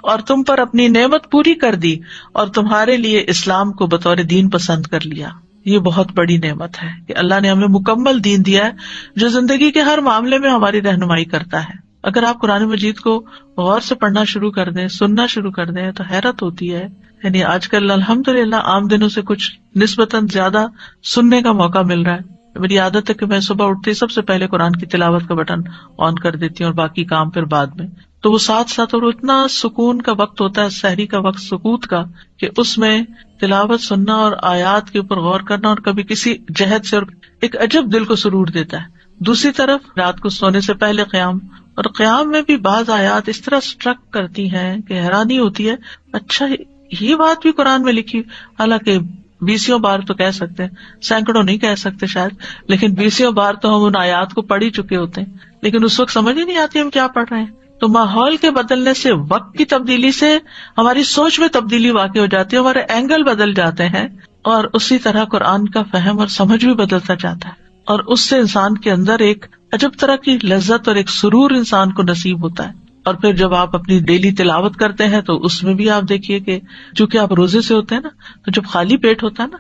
اور تم پر اپنی نعمت پوری کر دی، اور تمہارے لیے اسلام کو بطور دین پسند کر لیا. یہ بہت بڑی نعمت ہے کہ اللہ نے ہمیں مکمل دین دیا ہے جو زندگی کے ہر معاملے میں ہماری رہنمائی کرتا ہے. اگر آپ قرآن مجید کو غور سے پڑھنا شروع کر دیں، سننا شروع کر دیں، تو حیرت ہوتی ہے. یعنی آج کل الحمدللہ عام دنوں سے کچھ نسبتاً زیادہ سننے کا موقع مل رہا ہے. میری عادت ہے کہ میں صبح اٹھتے سب سے پہلے قرآن کی تلاوت کا بٹن آن کر دیتی ہوں اور باقی کام پھر بعد میں. تو وہ ساتھ ساتھ اور اتنا سکون کا وقت ہوتا ہے، سحری کا وقت سکوت کا، کہ اس میں تلاوت سننا اور آیات کے اوپر غور کرنا اور کبھی کسی جہد سے اور ایک عجب دل کو سرور دیتا ہے. دوسری طرف رات کو سونے سے پہلے قیام، اور قیام میں بھی بعض آیات اس طرح اسٹرک کرتی ہیں کہ حیرانی ہوتی ہے، اچھا یہ بات بھی قرآن میں لکھی. حالانکہ 20 بار تو کہہ سکتے ہیں، سینکڑوں نہیں کہہ سکتے شاید، لیکن 20 بار تو ہم ان آیات کو پڑھ ہی چکے ہوتے ہیں، لیکن اس وقت سمجھ ہی نہیں آتی ہم کیا پڑھ رہے ہیں. تو ماحول کے بدلنے سے، وقت کی تبدیلی سے ہماری سوچ میں تبدیلی واقع ہو جاتی ہے، ہمارے اینگل بدل جاتے ہیں، اور اسی طرح قرآن کا فہم اور سمجھ بھی بدلتا جاتا ہے، اور اس سے انسان کے اندر ایک عجب طرح کی لذت اور ایک سرور انسان کو نصیب ہوتا ہے. اور پھر جب آپ اپنی ڈیلی تلاوت کرتے ہیں تو اس میں بھی آپ دیکھیے کہ چونکہ آپ روزے سے ہوتے ہیں نا، تو جب خالی پیٹ ہوتا ہے نا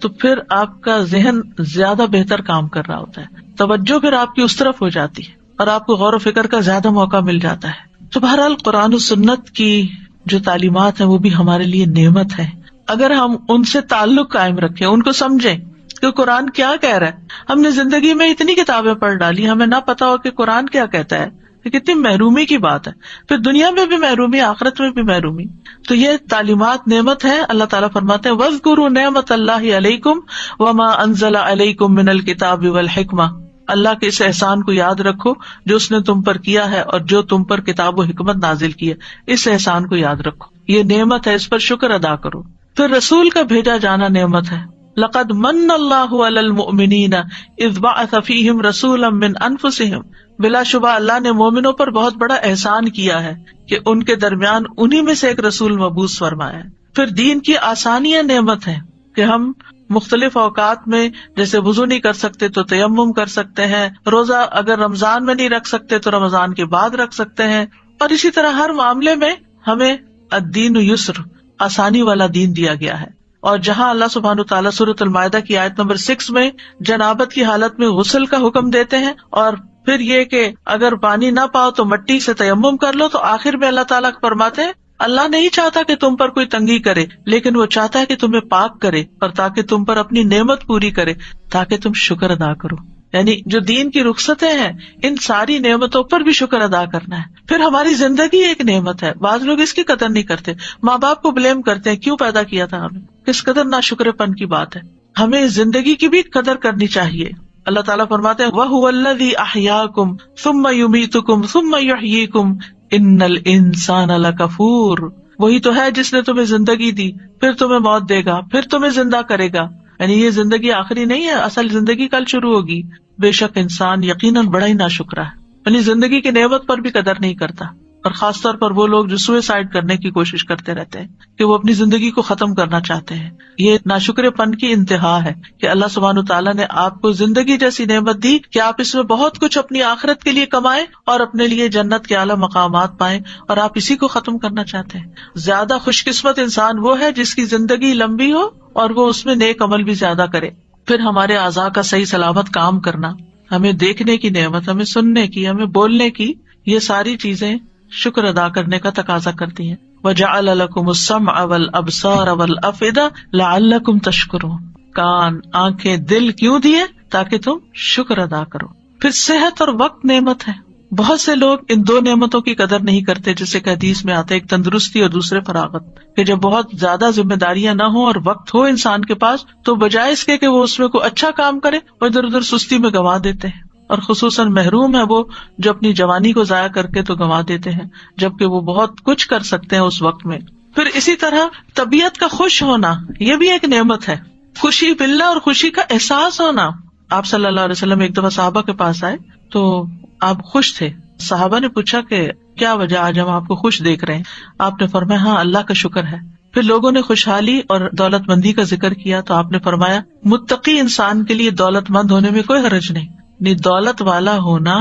تو پھر آپ کا ذہن زیادہ بہتر کام کر رہا ہوتا ہے، توجہ پھر آپ کی اس طرف ہو جاتی ہے اور آپ کو غور و فکر کا زیادہ موقع مل جاتا ہے. تو بہرحال قرآن و سنت کی جو تعلیمات ہیں وہ بھی ہمارے لیے نعمت ہے. اگر ہم ان سے تعلق قائم رکھیں، ان کو سمجھیں کہ قرآن کیا کہہ رہا ہے. ہم نے زندگی میں اتنی کتابیں پڑھ ڈالی، ہمیں نہ پتا ہو کہ قرآن کیا کہتا ہے. کتنی محرومی کی بات ہے، پھر دنیا میں بھی محرومی، آخرت میں بھی محرومی. تو یہ تعلیمات نعمت ہے. اللہ تعالیٰ فرماتے ہیں وَاذْكُرُوا نِعْمَتَ اللَّهِ عَلَيْكُمْ وَمَا أَنزَلَ عَلَيْكُمْ مِنَ الْكِتَابِ وَالْحِكْمَةِ. اللہ کے اس احسان کو یاد رکھو جو اس نے تم پر کیا ہے اور جو تم پر کتاب و حکمت نازل کی ہے. اس احسان کو یاد رکھو، یہ نعمت ہے، اس پر شکر ادا کرو. پھر رسول کا بھیجا جانا نعمت ہے. لقد من اللہ علی المؤمنین اذ بعث فیہم رسولا من انفسہم. بلا شبہ اللہ نے مومنوں پر بہت بڑا احسان کیا ہے کہ ان کے درمیان انہی میں سے ایک رسول مبعوث فرمایا ہے. پھر دین کی آسانیاں نعمت ہے کہ ہم مختلف اوقات میں جیسے وضو نہیں کر سکتے تو تیمم کر سکتے ہیں، روزہ اگر رمضان میں نہیں رکھ سکتے تو رمضان کے بعد رکھ سکتے ہیں، اور اسی طرح ہر معاملے میں ہمیں الدین یسر، آسانی والا دین دیا گیا ہے۔ اور جہاں اللہ سبحانہ تعالیٰ سورۃ المائدہ کی آیت نمبر 6 میں جنابت کی حالت میں غسل کا حکم دیتے ہیں، اور پھر یہ کہ اگر پانی نہ پاؤ تو مٹی سے تیمم کر لو، تو آخر میں اللہ تعالیٰ فرماتے ہیں اللہ نہیں چاہتا کہ تم پر کوئی تنگی کرے، لیکن وہ چاہتا ہے کہ تمہیں پاک کرے، اور تاکہ تم پر اپنی نعمت پوری کرے، تاکہ تم شکر ادا کرو۔ یعنی جو دین کی رخصتیں ہیں، ان ساری نعمتوں پر بھی شکر ادا کرنا ہے۔ پھر ہماری زندگی ایک نعمت ہے، بعض لوگ اس کی قدر نہیں کرتے، ماں باپ کو بلیم کرتے ہیں کیوں پیدا کیا تھا ہمیں، کس قدر ناشکر پن کی بات ہے۔ ہمیں زندگی کی بھی قدر کرنی چاہیے۔ اللہ تعالیٰ فرماتے ہیں وَهُوَ الَّذِي أَحْيَاكُمْ ثُمَّ يُمِيتُكُمْ ثُمَّ يُحْيِيكُمْ إِنَّ الْإِنسَانَ لَكَفُورٌ۔ وہی تو ہے جس نے تمہیں زندگی دی، پھر تمہیں موت دے گا، پھر تمہیں زندہ کرے گا۔ یعنی یہ زندگی آخری نہیں ہے، اصل زندگی کل شروع ہوگی۔ بے شک انسان یقیناً بڑا ہی ناشکرا ہے، یعنی زندگی کی نعمت پر بھی قدر نہیں کرتا، اور خاص طور پر وہ لوگ جو سوئسائڈ کرنے کی کوشش کرتے رہتے ہیں کہ وہ اپنی زندگی کو ختم کرنا چاہتے ہیں۔ یہ ناشکر پن کی انتہا ہے کہ اللہ سبحانہ تعالیٰ نے آپ کو زندگی جیسی نعمت دی کہ آپ اس میں بہت کچھ اپنی آخرت کے لیے کمائیں اور اپنے لیے جنت کے اعلیٰ مقامات پائیں، اور آپ اسی کو ختم کرنا چاہتے ہیں۔ زیادہ خوش قسمت انسان وہ ہے جس کی زندگی لمبی ہو اور وہ اس میں نیک عمل بھی زیادہ کرے۔ پھر ہمارے اعضاء کا صحیح سلامت کام کرنا، ہمیں دیکھنے کی نعمت، ہمیں سننے کی، ہمیں بولنے کی، یہ ساری چیزیں شکر ادا کرنے کا تقاضا کرتی ہیں۔ وَجَعَلَ لَكُمُ السَّمْعَ وَالْأَبْصَارَ وَالْأَفْئِدَةَ لَعَلَّكُمْ تَشْكُرُونَ۔ کان، آنکھیں، دل کیوں دیے؟ تاکہ تم شکر ادا کرو۔ پھر صحت اور وقت نعمت ہے۔ بہت سے لوگ ان دو نعمتوں کی قدر نہیں کرتے، جیسے کہ حدیث میں آتا ہے، ایک تندرستی اور دوسرے فراغت، کہ جب بہت زیادہ ذمہ داریاں نہ ہوں اور وقت ہو انسان کے پاس، تو بجائے اس کے کہ وہ اس میں کوئی اچھا کام کرے، وہ ادھر ادھر سستی میں گنوا دیتے ہیں، اور خصوصاً محروم ہے وہ جو اپنی جوانی کو ضائع کر کے تو گنوا دیتے ہیں، جبکہ وہ بہت کچھ کر سکتے ہیں اس وقت میں۔ پھر اسی طرح طبیعت کا خوش ہونا، یہ بھی ایک نعمت ہے، خوشی ملنا اور خوشی کا احساس ہونا۔ آپ صلی اللہ علیہ وسلم ایک دفعہ صحابہ کے پاس آئے تو آپ خوش تھے۔ صحابہ نے پوچھا کہ کیا وجہ، آج ہم آپ کو خوش دیکھ رہے ہیں؟ آپ نے فرمایا ہاں اللہ کا شکر ہے۔ پھر لوگوں نے خوشحالی اور دولت مندی کا ذکر کیا تو آپ نے فرمایا متقی انسان کے لیے دولت مند ہونے میں کوئی حرج نہیں، دولت والا ہونا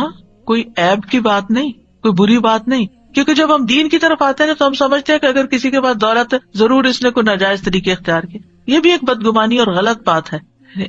کوئی عیب کی بات نہیں، کوئی بری بات نہیں، کیونکہ جب ہم دین کی طرف آتے ہیں تو ہم سمجھتے ہیں کہ اگر کسی کے پاس دولت ہے ضرور اس نے کوئی ناجائز طریقے اختیار کیے۔ یہ بھی ایک بدگمانی اور غلط بات ہے۔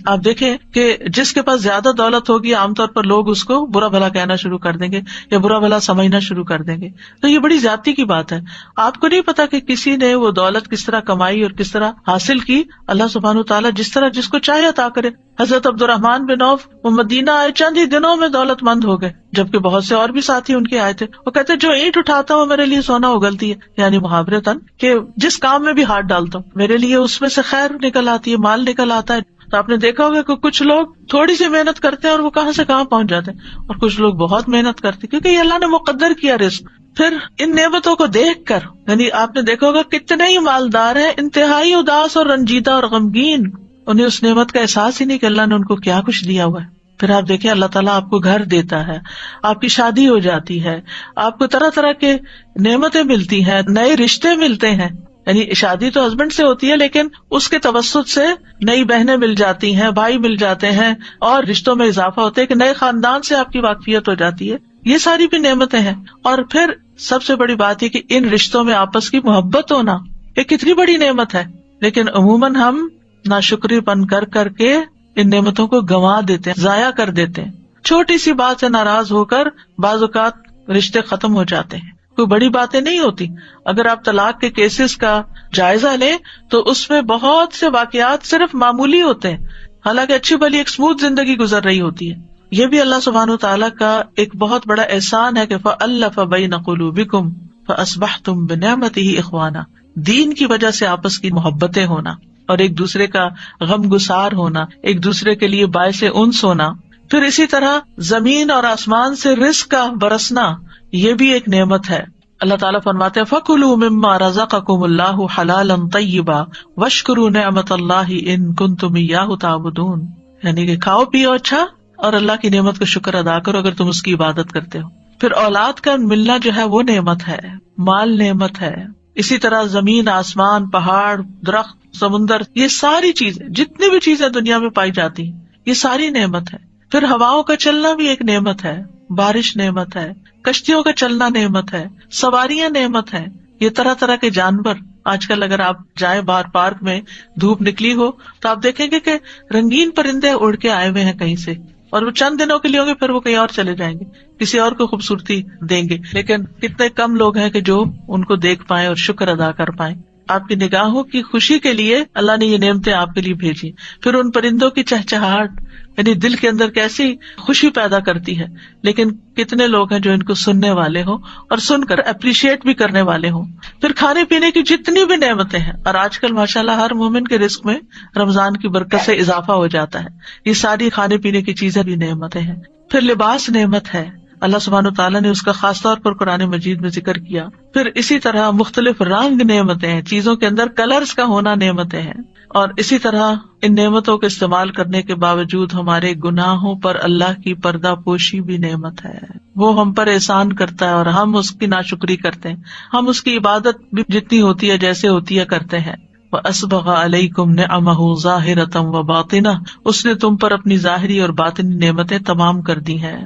آپ دیکھیں کہ جس کے پاس زیادہ دولت ہوگی عام طور پر لوگ اس کو برا بھلا کہنا شروع کر دیں گے یا برا بھلا سمجھنا شروع کر دیں گے، تو یہ بڑی زیادتی کی بات ہے۔ آپ کو نہیں پتا کہ کسی نے وہ دولت کس طرح کمائی اور کس طرح حاصل کی۔ اللہ سبحانہ تعالیٰ جس طرح جس کو چاہے عطا کرے۔ حضرت عبد الرحمن بن عوف وہ مدینہ آئے، چند ہی دنوں میں دولت مند ہو گئے، جبکہ بہت سے اور بھی ساتھی ان کے آئے تھے۔ وہ کہتے جو اینٹ اٹھاتا ہوں میرے لیے سونا اگلتی ہے، یعنی محاورتاً کہ جس کام میں بھی ہاتھ ڈالتا ہوں میرے لیے اس میں سے خیر نکل آتی ہے، مال نکل آتا ہے۔ تو آپ نے دیکھا ہوگا کہ کچھ لوگ تھوڑی سی محنت کرتے ہیں اور وہ کہاں سے کہاں پہنچ جاتے ہیں، اور کچھ لوگ بہت محنت کرتے ہیں، کیونکہ یہ اللہ نے مقدر کیا رزق۔ پھر ان نعمتوں کو دیکھ کر، یعنی آپ نے دیکھا ہوگا کتنے ہی مالدار ہیں انتہائی اداس اور رنجیدہ اور غمگین، انہیں اس نعمت کا احساس ہی نہیں کہ اللہ نے ان کو کیا کچھ دیا ہوا ہے۔ پھر آپ دیکھیں اللہ تعالیٰ آپ کو گھر دیتا ہے، آپ کی شادی ہو جاتی ہے، آپ کو طرح طرح کے نعمتیں ملتی ہیں، نئے رشتے ملتے ہیں۔ یعنی شادی تو ہسبینڈ سے ہوتی ہے لیکن اس کے توسط سے نئی بہنیں مل جاتی ہیں، بھائی مل جاتے ہیں، اور رشتوں میں اضافہ ہوتا ہے کہ نئے خاندان سے آپ کی واقفیت ہو جاتی ہے۔ یہ ساری بھی نعمتیں ہیں۔ اور پھر سب سے بڑی بات یہ کہ ان رشتوں میں آپس کی محبت ہونا یہ کتنی بڑی نعمت ہے، لیکن عموماً ہم ناشکری پن کر کر کے ان نعمتوں کو گنوا دیتے ہیں، ضائع کر دیتے ہیں۔ چھوٹی سی بات سے ناراض ہو کر بعض اوقات رشتے ختم ہو جاتے ہیں، کوئی بڑی باتیں نہیں ہوتی۔ اگر آپ طلاق کے کیسز کا جائزہ لیں تو اس میں بہت سے واقعات صرف معمولی ہوتے ہیں، حالانکہ اچھی بھلی ایک اسموتھ زندگی گزر رہی ہوتی ہے۔ یہ بھی اللہ سبحانہ وتعالیٰ کا ایک بہت بڑا احسان ہے کہ فَأَلَّفَ بَيْنَ قُلُوبِكُمْ فَأَصْبَحْتُمْ بِنِعْمَتِهِ إِخْوَانًا۔ دین کی وجہ سے آپس کی محبتیں ہونا اور ایک دوسرے کا غم گسار ہونا، ایک دوسرے کے لیے باعث انس ہونا۔ پھر اسی طرح زمین اور آسمان سے رزق کا برسنا، یہ بھی ایک نعمت ہے۔ اللہ تعالیٰ فرماتے ہیں فَكُلُوا مِمَّا رَزَقَكُمُ اللَّهُ حَلَالًا طَيِّبًا وَاشْكُرُوا نِعْمَتَ اللَّهِ إِن كُنتُمْ إِيَّاهُ تَعْبُدُونَ۔ یعنی کہ کھاؤ پیو اچھا اور اللہ کی نعمت کا شکر ادا کرو اگر تم اس کی عبادت کرتے ہو۔ پھر اولاد کا ملنا جو ہے وہ نعمت ہے، مال نعمت ہے، اسی طرح زمین، آسمان، پہاڑ، درخت، سمندر، یہ ساری چیزیں، جتنی بھی چیزیں دنیا میں پائی جاتی ہیں، یہ ساری نعمت ہے. پھر ہواؤں کا چلنا بھی ایک نعمت ہے، بارش نعمت ہے، کشتیوں کا چلنا نعمت ہے، سواریاں نعمت ہے. یہ طرح طرح کے جانور، آج کل اگر آپ جائیں باہر پارک میں، دھوپ نکلی ہو تو آپ دیکھیں گے کہ رنگین پرندے اڑ کے آئے ہوئے ہیں کہیں سے، اور وہ چند دنوں کے لیے ہوں گے، پھر وہ کہیں اور چلے جائیں گے، کسی اور کو خوبصورتی دیں گے. لیکن کتنے کم لوگ ہیں کہ جو ان کو دیکھ پائیں اور شکر ادا کر پائیں. آپ کی نگاہوں کی خوشی کے لیے اللہ نے یہ نعمتیں آپ کے لیے بھیجی. پھر ان پرندوں کی چہچہاہٹ یعنی دل کے اندر کیسی خوشی پیدا کرتی ہے. لیکن کتنے لوگ ہیں جو ان کو سننے والے ہوں اور سن کر اپریشیٹ بھی کرنے والے ہوں. پھر کھانے پینے کی جتنی بھی نعمتیں ہیں، اور آج کل ماشاءاللہ ہر مومن کے رزق میں رمضان کی برکت سے اضافہ ہو جاتا ہے. یہ ساری کھانے پینے کی چیزیں بھی نعمتیں ہیں. پھر لباس نعمت ہے، اللہ سبحانہ وتعالیٰ نے اس کا خاص طور پر قرآن مجید میں ذکر کیا. پھر اسی طرح مختلف رنگ نعمتیں ہیں، چیزوں کے اندر کلرز کا ہونا نعمتیں ہیں. اور اسی طرح ان نعمتوں کو استعمال کرنے کے باوجود ہمارے گناہوں پر اللہ کی پردہ پوشی بھی نعمت ہے. وہ ہم پر احسان کرتا ہے اور ہم اس کی ناشکری کرتے ہیں. ہم اس کی عبادت بھی جتنی ہوتی ہے جیسے ہوتی ہے کرتے ہیں. وَأَسْبَغَ عَلَيْكُمْ نِعَمَهُ ظَاهِرَةً وَبَاطِنَةً، اس نے تم پر اپنی ظاہری اور باطنی نعمتیں تمام کر دی ہیں،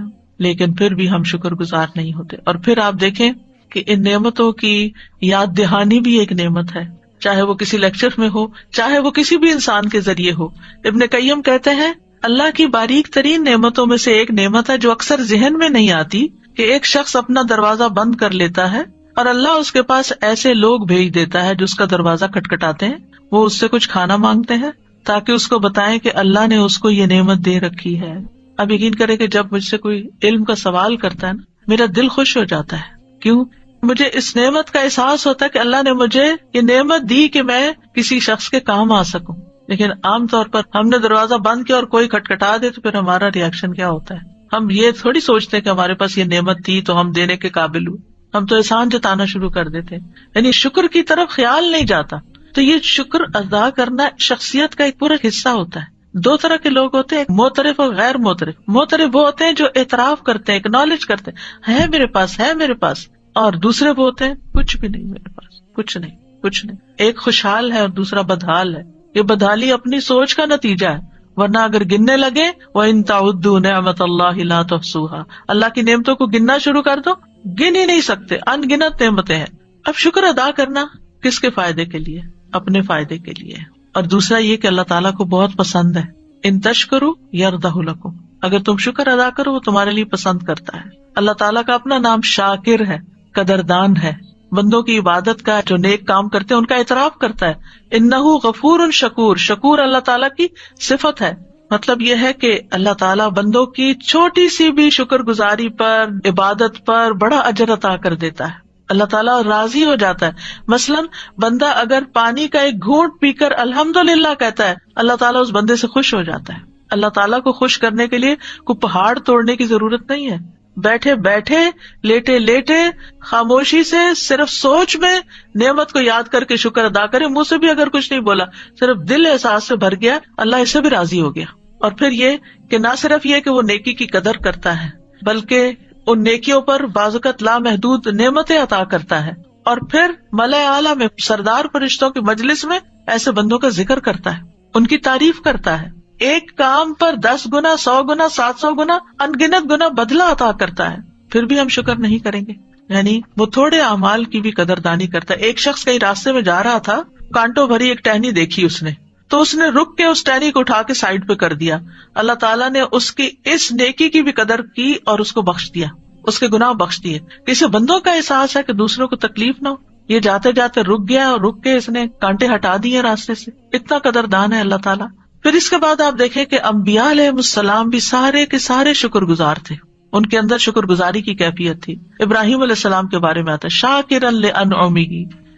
لیکن پھر بھی ہم شکر گزار نہیں ہوتے. اور پھر آپ دیکھیں کہ ان نعمتوں کی یاد دہانی بھی ایک نعمت ہے، چاہے وہ کسی لیکچر میں ہو، چاہے وہ کسی بھی انسان کے ذریعے ہو. ابن قیم کہتے ہیں اللہ کی باریک ترین نعمتوں میں سے ایک نعمت ہے جو اکثر ذہن میں نہیں آتی، کہ ایک شخص اپنا دروازہ بند کر لیتا ہے اور اللہ اس کے پاس ایسے لوگ بھیج دیتا ہے جو اس کا دروازہ کھٹکھٹاتے ہیں، وہ اس سے کچھ کھانا مانگتے ہیں تاکہ اس کو بتائیں کہ اللہ نے اس کو یہ نعمت دے رکھی ہے. اب یقین کرے کہ جب مجھ سے کوئی علم کا سوال کرتا ہے نا، میرا دل خوش ہو جاتا ہے. کیوں؟ مجھے اس نعمت کا احساس ہوتا ہے کہ اللہ نے مجھے یہ نعمت دی کہ میں کسی شخص کے کام آ سکوں. لیکن عام طور پر ہم نے دروازہ بند کیا اور کوئی کھٹکھٹا دے تو پھر ہمارا ریئیکشن کیا ہوتا ہے؟ ہم یہ تھوڑی سوچتے کہ ہمارے پاس یہ نعمت تھی تو ہم دینے کے قابل ہوئے، ہم تو احسان جتانا شروع کر دیتے، یعنی شکر کی طرف خیال نہیں جاتا. تو یہ شکر ادا کرنا شخصیت کا ایک پورا حصہ ہوتا ہے. دو طرح کے لوگ ہوتے ہیں، معترف اور غیر معترف. معترف وہ ہوتے ہیں جو اعتراف کرتے ہیں، اکنالج کرتے ہیں، ہے میرے پاس، ہے میرے پاس. اور دوسرے وہ ہوتے ہیں کچھ بھی نہیں میرے پاس، کچھ نہیں کچھ نہیں. ایک خوشحال ہے اور دوسرا بدحال ہے. یہ بدحالی اپنی سوچ کا نتیجہ ہے، ورنہ اگر گننے لگے وَإِن تَعُدُّوا نِعْمَتَ اللَّهِ لَا تُحْصُوهَا، اللہ کی نعمتوں کو گننا شروع کر دو، گن ہی نہیں سکتے، ان گنت نعمتیں ہیں. اب شکر ادا کرنا کس کے فائدے کے لیے؟ اپنے فائدے کے لیے. اور دوسرا یہ کہ اللہ تعالیٰ کو بہت پسند ہے. ان تشکروا یرضہ لکم، اگر تم شکر ادا کرو وہ تمہارے لیے پسند کرتا ہے. اللہ تعالیٰ کا اپنا نام شاکر ہے، قدردان ہے. بندوں کی عبادت کا، جو نیک کام کرتے ہیں ان کا اعتراف کرتا ہے. انہ غفور شکور، شکور اللہ تعالیٰ کی صفت ہے. مطلب یہ ہے کہ اللہ تعالیٰ بندوں کی چھوٹی سی بھی شکر گزاری پر، عبادت پر بڑا اجر عطا کر دیتا ہے. اللہ تعالیٰ راضی ہو جاتا ہے. مثلاً بندہ اگر پانی کا ایک گھونٹ پی کر الحمدللہ کہتا ہے، اللہ تعالیٰ اس بندے سے خوش ہو جاتا ہے. اللہ تعالیٰ کو خوش کرنے کے لیے کوئی پہاڑ توڑنے کی ضرورت نہیں ہے. بیٹھے بیٹھے، لیٹے لیٹے، خاموشی سے صرف سوچ میں نعمت کو یاد کر کے شکر ادا کرے. منہ سے بھی اگر کچھ نہیں بولا، صرف دل احساس سے بھر گیا، اللہ اس سے بھی راضی ہو گیا. اور پھر یہ کہ نہ صرف یہ کہ وہ نیکی کی قدر کرتا ہے، بلکہ ان نیکیوں پر بعض اوقات لامحدود نعمتیں عطا کرتا ہے. اور پھر ملائے اعلیٰ میں، سردار فرشتوں کی مجلس میں ایسے بندوں کا ذکر کرتا ہے، ان کی تعریف کرتا ہے. ایک کام پر 10 گنا، 100 گنا، 700 گنا، انگنت گنا بدلہ عطا کرتا ہے. پھر بھی ہم شکر نہیں کریں گے. یعنی وہ تھوڑے اعمال کی بھی قدردانی کرتا ہے. ایک شخص کہیں راستے میں جا رہا تھا، کانٹوں بھری ایک ٹہنی دیکھی اس نے، تو اس نے رک کے اس ٹہنی کو اٹھا کے سائڈ پہ کر دیا. اللہ تعالیٰ نے اس کی اس نیکی کی بھی قدر کی اور اس کو بخش دیا، اس کے گناہ بخش دیے. اسے بندوں کا احساس ہے کہ دوسروں کو تکلیف نہ ہو. یہ جاتے جاتے رک گیا اور رک کے اس نے کانٹے ہٹا دیے راستے سے. اتنا قدردان ہے اللہ تعالیٰ. پھر اس کے بعد آپ دیکھیں کہ انبیاء علیہ السلام بھی سارے کے سارے شکر گزار تھے. ان کے اندر شکر گزاری کی کیفیت تھی. ابراہیم علیہ السلام کے بارے میں آتا ہے شاکرا لانعمہ،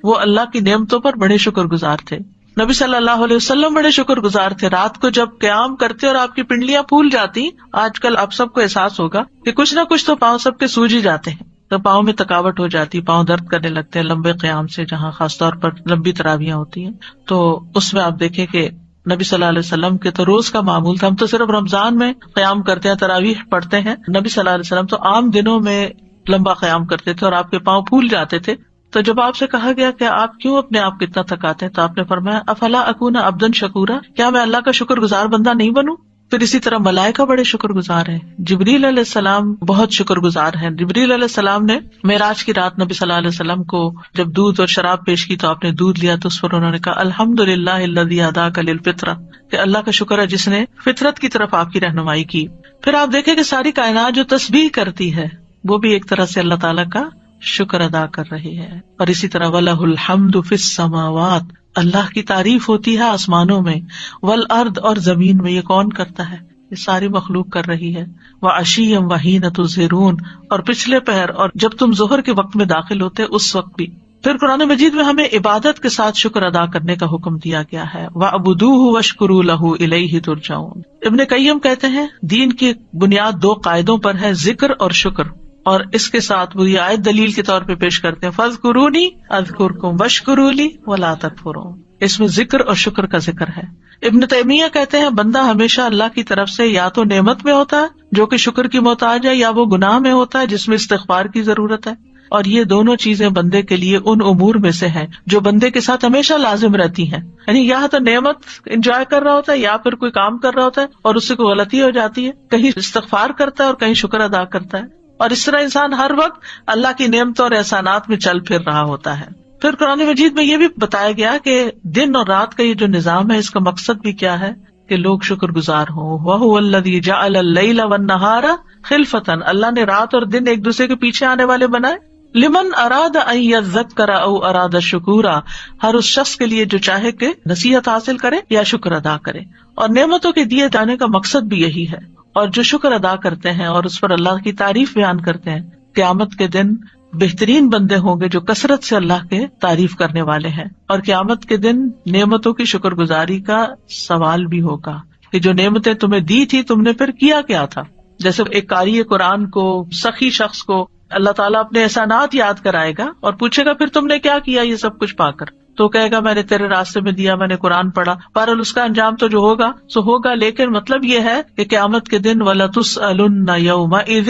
وہ اللہ کی نعمتوں پر بڑے شکر گزار تھے. نبی صلی اللہ علیہ وسلم بڑے شکر گزار تھے. رات کو جب قیام کرتے اور آپ کی پنڈلیاں پھول جاتی، آج کل آپ سب کو احساس ہوگا کہ کچھ نہ کچھ تو پاؤں سب کے سوج ہی جاتے ہیں، تو پاؤں میں تھکاوٹ ہو جاتی، پاؤں درد کرنے لگتے ہیں لمبے قیام سے، جہاں خاص طور پر لمبی تراویحیں ہوتی ہیں. تو اس میں آپ دیکھیں کہ نبی صلی اللہ علیہ وسلم کے تو روز کا معمول تھا. ہم تو صرف رمضان میں قیام کرتے ہیں، تراویح پڑھتے ہیں. نبی صلی اللہ علیہ وسلم تو عام دنوں میں لمبا قیام کرتے تھے اور آپ کے پاؤں پھول جاتے تھے. تو جب آپ سے کہا گیا کہ آپ کیوں اپنے آپ کو اتنا تھکاتے ہیں، تو آپ نے فرمایا افلا اکون عبدا شکورا، کیا میں اللہ کا شکر گزار بندہ نہیں بنوں؟ پھر اسی طرح ملائکہ بڑے شکر گزار ہیں، جبریل علیہ السلام بہت شکر گزار ہیں. جبریل علیہ السلام نے معراج کی رات نبی صلی اللہ علیہ وسلم کو جب دودھ اور شراب پیش کی تو آپ نے دودھ لیا تو اس پر انہوں نے کہا الحمدللہ الذی ہداک للفطرہ، کہ اللہ کا شکر ہے جس نے فطرت کی طرف آپ کی رہنمائی کی. پھر آپ دیکھیں کہ ساری کائنات جو تسبیح کرتی ہے وہ بھی ایک طرح سے اللہ تعالیٰ کا شکر ادا کر رہی ہے. اور اسی طرح وَلَهُ الْحَمْدُ فِي السَّمَاوَاتِ، اللہ کی تعریف ہوتی ہے آسمانوں میں، والارض اور زمین میں. یہ کون کرتا ہے؟ یہ ساری مخلوق کر رہی ہے. وَعَشِيًّا وَحِينَ تُظْهِرُونَ، اور پچھلے پہر اور جب تم ظہر کے وقت میں داخل ہوتے اس وقت بھی. پھر قرآن مجید میں ہمیں عبادت کے ساتھ شکر ادا کرنے کا حکم دیا گیا ہے. وَاعْبُدُوهُ وَاشْكُرُوا لَهُ إِلَيْهِ تُرْجَعُونَ. ابن قیم کہتے ہیں دین کی بنیاد دو قاعدوں پر ہے، ذکر اور شکر. اور اس کے ساتھ وہ یہ آیت دلیل کے طور پہ پیش کرتے ہیں فاذکرونی اذکرکم واشکروا لی ولا تکفرون. اس میں ذکر اور شکر کا ذکر ہے. ابن تیمیہ کہتے ہیں بندہ ہمیشہ اللہ کی طرف سے یا تو نعمت میں ہوتا ہے جو کہ شکر کی محتاج ہے، یا وہ گناہ میں ہوتا ہے جس میں استغفار کی ضرورت ہے. اور یہ دونوں چیزیں بندے کے لیے ان امور میں سے ہیں جو بندے کے ساتھ ہمیشہ لازم رہتی ہیں. یعنی یا تو نعمت انجوائے کر رہا ہوتا ہے یا پھر کوئی کام کر رہا ہوتا ہے اور اس سے کوئی غلطی ہو جاتی ہے، کہیں استغفار کرتا ہے اور کہیں شکر ادا کرتا ہے. اور اس طرح انسان ہر وقت اللہ کی نعمتوں اور احسانات میں چل پھر رہا ہوتا ہے. پھر قرآن مجید میں یہ بھی بتایا گیا کہ دن اور رات کا یہ جو نظام ہے اس کا مقصد بھی کیا ہے کہ لوگ شکر گزار ہوں. وَهُوَ الَّذِي جَعَلَ اللَّيْلَ وَالنَّهَارَ خِلْفَةً، اللہ نے رات اور دن ایک دوسرے کے پیچھے آنے والے بنائے. لمن اراد ان یذکر او اراد شکورا، ہر اس شخص کے لیے جو چاہے کہ نصیحت حاصل کرے یا شکر ادا کرے. اور نعمتوں کے دیے جانے کا مقصد بھی یہی ہے. اور جو شکر ادا کرتے ہیں اور اس پر اللہ کی تعریف بیان کرتے ہیں، قیامت کے دن بہترین بندے ہوں گے جو کثرت سے اللہ کے تعریف کرنے والے ہیں. اور قیامت کے دن نعمتوں کی شکر گزاری کا سوال بھی ہوگا کہ جو نعمتیں تمہیں دی تھی تم نے پھر کیا کیا تھا. جیسے ایک قاری قرآن کو، سخی شخص کو اللہ تعالیٰ اپنے احسانات یاد کرائے گا اور پوچھے گا پھر تم نے کیا کیا یہ سب کچھ پا کر، تو کہے گا میں نے تیرے راستے میں دیا، میں نے قرآن پڑھا. بہرحال اس کا انجام تو جو ہوگا سو ہوگا. لیکن مطلب یہ ہے کہ قیامت کے دن وَلَتُسْأَلُنَّ يَوْمَئِذٍ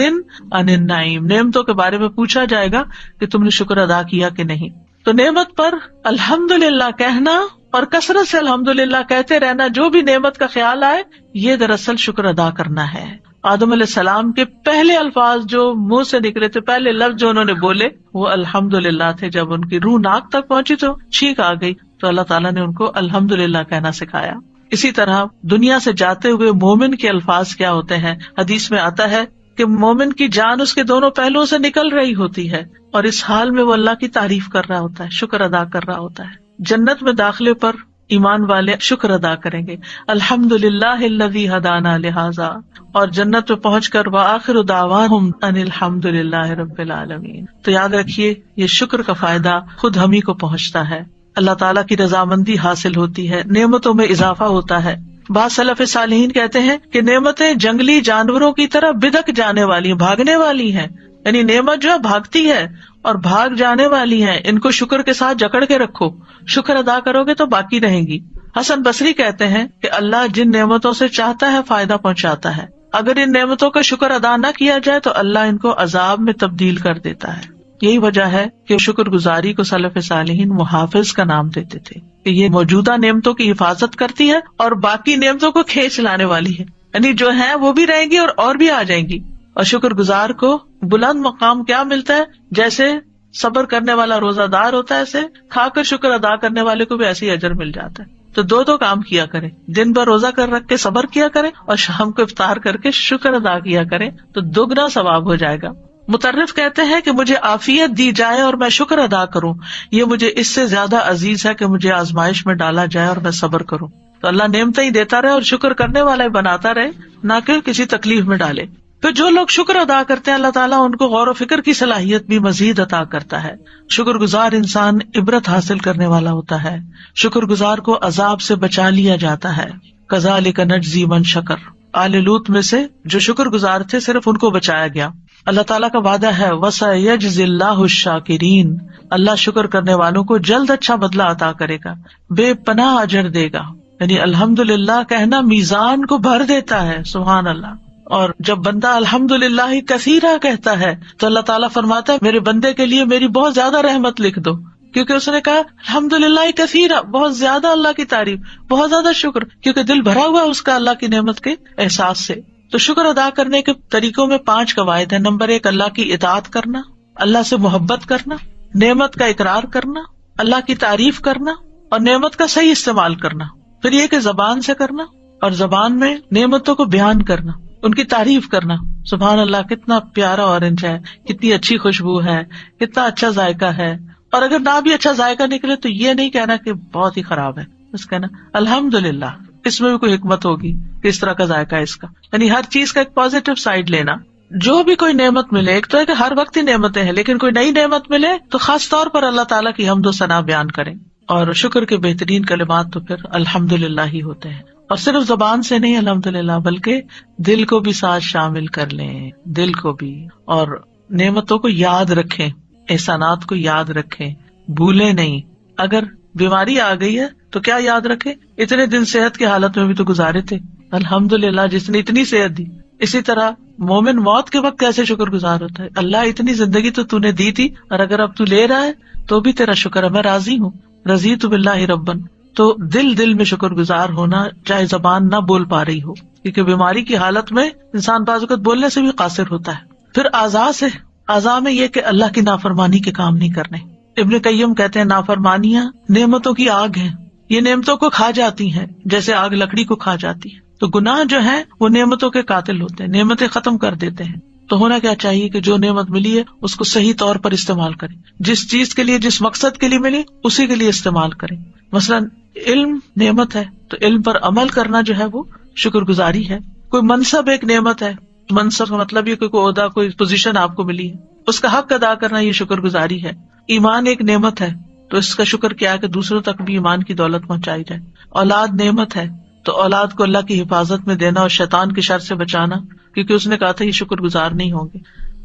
عَنِ النَّعِيمِ، نعمتوں کے بارے میں پوچھا جائے گا کہ تم نے شکر ادا کیا کہ نہیں. تو نعمت پر الحمدللہ کہنا اور کثرت سے الحمدللہ کہتے رہنا، جو بھی نعمت کا خیال آئے، یہ دراصل شکر ادا کرنا ہے. آدم علیہ السلام کے پہلے الفاظ جو منہ سے نکلے تھے، پہلے لفظ جو انہوں نے بولے وہ الحمدللہ تھے. جب ان کی روح ناک تک پہنچی تو چھینک آ گئی، تو اللہ تعالیٰ نے ان کو الحمدللہ کہنا سکھایا. اسی طرح دنیا سے جاتے ہوئے مومن کے الفاظ کیا ہوتے ہیں؟ حدیث میں آتا ہے کہ مومن کی جان اس کے دونوں پہلوؤں سے نکل رہی ہوتی ہے اور اس حال میں وہ اللہ کی تعریف کر رہا ہوتا ہے، شکر ادا کر رہا ہوتا ہے. جنت میں داخلے پر ایمان والے شکر ادا کریں گے، الحمدللہ الذی ہدانا لہذا. اور جنت میں پہنچ کر وآخر دعواہم ان الحمدللہ رب العالمین. تو یاد رکھیے یہ شکر کا فائدہ خود ہم ہی کو پہنچتا ہے، اللہ تعالیٰ کی رضامندی حاصل ہوتی ہے، نعمتوں میں اضافہ ہوتا ہے. بعض سلف صالحین کہتے ہیں کہ نعمتیں جنگلی جانوروں کی طرح بدک جانے والی ہیں، بھاگنے والی ہیں. یعنی نعمت جو ہے بھاگتی ہے اور بھاگ جانے والی ہیں، ان کو شکر کے ساتھ جکڑ کے رکھو، شکر ادا کرو گے تو باقی رہیں گی. حسن بصری کہتے ہیں کہ اللہ جن نعمتوں سے چاہتا ہے فائدہ پہنچاتا ہے، اگر ان نعمتوں کا شکر ادا نہ کیا جائے تو اللہ ان کو عذاب میں تبدیل کر دیتا ہے. یہی وجہ ہے کہ شکر گزاری کو سلف صالحین محافظ کا نام دیتے تھے کہ یہ موجودہ نعمتوں کی حفاظت کرتی ہے اور باقی نعمتوں کو کھینچ لانے والی ہے. یعنی جو ہیں وہ بھی رہیں گی اور بھی آ جائیں گی. اور شکر گزار کو بلند مقام کیا ملتا ہے؟ جیسے صبر کرنے والا روزہ دار ہوتا ہے، ایسے کھا کر شکر ادا کرنے والے کو بھی ایسے ہی اجر مل جاتا ہے. تو دو کام کیا کرے، دن بھر روزہ کر رکھ کے صبر کیا کرے اور شام کو افطار کر کے شکر ادا کیا کرے تو دگنا ثواب ہو جائے گا. مطرف کہتے ہیں کہ مجھے عافیت دی جائے اور میں شکر ادا کروں، یہ مجھے اس سے زیادہ عزیز ہے کہ مجھے آزمائش میں ڈالا جائے اور میں صبر کروں. تو اللہ نعمتیں ہی دیتا رہے اور شکر کرنے والا ہی بناتا رہے، نہ کہ کسی تکلیف میں ڈالے. پھر جو لوگ شکر ادا کرتے ہیں اللہ تعالیٰ ان کو غور و فکر کی صلاحیت بھی مزید عطا کرتا ہے. شکر گزار انسان عبرت حاصل کرنے والا ہوتا ہے، شکر گزار کو عذاب سے بچا لیا جاتا ہے. کذالک نجزی من شکر، آل لوط میں سے جو شکر گزار تھے صرف ان کو بچایا گیا. اللہ تعالیٰ کا وعدہ ہے وَسَيَجْزِي اللَّهُ الشَّاكِرِينَ، اللہ شکر کرنے والوں کو جلد اچھا بدلہ عطا کرے گا، بے پناہ اجر دے گا. یعنی الحمدللہ کہنا میزان کو بھر دیتا ہے. سبحان اللہ. اور جب بندہ الحمدللہ کثیرہ کہتا ہے تو اللہ تعالیٰ فرماتا ہے میرے بندے کے لیے میری بہت زیادہ رحمت لکھ دو، کیونکہ اس نے کہا الحمدللہ کثیرہ، بہت زیادہ اللہ کی تعریف، بہت زیادہ شکر، کیونکہ دل بھرا ہوا ہے اس کا اللہ کی نعمت کے احساس سے۔ تو شکر ادا کرنے کے طریقوں میں 5 قواعد ہیں۔ نمبر 1، اللہ کی اطاعت کرنا، اللہ سے محبت کرنا، نعمت کا اقرار کرنا، اللہ کی تعریف کرنا اور نعمت کا صحیح استعمال کرنا۔ پھر یہ کہ زبان سے کرنا، اور زبان میں نعمتوں کو بیان کرنا، ان کی تعریف کرنا، سبحان اللہ کتنا پیارا اورنج ہے، کتنی اچھی خوشبو ہے، کتنا اچھا ذائقہ ہے۔ اور اگر نہ بھی اچھا ذائقہ نکلے تو یہ نہیں کہنا کہ بہت ہی خراب ہے، بس کہنا الحمدللہ۔ اس میں بھی کوئی حکمت ہوگی کہ اس طرح کا ذائقہ ہے اس کا، یعنی ہر چیز کا ایک پازیٹو سائڈ لینا۔ جو بھی کوئی نعمت ملے، ایک تو ہے کہ ہر وقت ہی نعمتیں ہیں، لیکن کوئی نئی نعمت ملے تو خاص طور پر اللہ تعالیٰ کی حمد و ثنا بیان کریں۔ اور شکر کے بہترین کلمات تو پھر الحمدللہ ہی ہوتے ہیں، اور صرف زبان سے نہیں الحمدللہ، بلکہ دل کو بھی ساتھ شامل کر لیں، دل کو بھی، اور نعمتوں کو یاد رکھیں، احسانات کو یاد رکھیں، بھولیں نہیں۔ اگر بیماری آ گئی ہے تو کیا یاد رکھے، اتنے دن صحت کی حالت میں بھی تو گزارے تھے، الحمدللہ جس نے اتنی صحت دی۔ اسی طرح مومن موت کے وقت کیسے شکر گزار ہوتا ہے، اللہ اتنی زندگی تو نے دی تھی، اور اگر اب تو لے رہا ہے تو بھی تیرا شکر ہے، میں راضی ہوں، رضیت باللہ ربن۔ تو دل میں شکر گزار ہونا، چاہے زبان نہ بول پا رہی ہو، کیونکہ بیماری کی حالت میں انسان بعض اوقات بولنے سے بھی قاصر ہوتا ہے۔ پھر اعضاء میں یہ کہ اللہ کی نافرمانی کے کام نہیں کرنے۔ ابن قیم کہتے ہیں نافرمانیاں نعمتوں کی آگ ہیں، یہ نعمتوں کو کھا جاتی ہیں جیسے آگ لکڑی کو کھا جاتی ہے۔ تو گناہ جو ہے وہ نعمتوں کے قاتل ہوتے ہیں، نعمتیں ختم کر دیتے ہیں۔ تو ہونا کیا چاہیے کہ جو نعمت ملی ہے اس کو صحیح طور پر استعمال کریں، جس چیز کے لیے، جس مقصد کے لیے ملی اسی کے لیے استعمال کریں۔ مثلاً علم نعمت ہے تو علم پر عمل کرنا جو ہے وہ شکر گزاری ہے۔ کوئی منصب ایک نعمت ہے، منصب کا مطلب یہ کہ کوئی عہدہ، کوئی پوزیشن آپ کو ملی ہے، اس کا حق ادا کرنا یہ شکر گزاری ہے۔ ایمان ایک نعمت ہے تو اس کا شکر کیا ہے کہ دوسروں تک بھی ایمان کی دولت پہنچائی جائے۔ اولاد نعمت ہے تو اولاد کو اللہ کی حفاظت میں دینا اور شیطان کی شر سے بچانا، کیونکہ اس نے کہا تھا یہ شکر گزار نہیں ہوں گے۔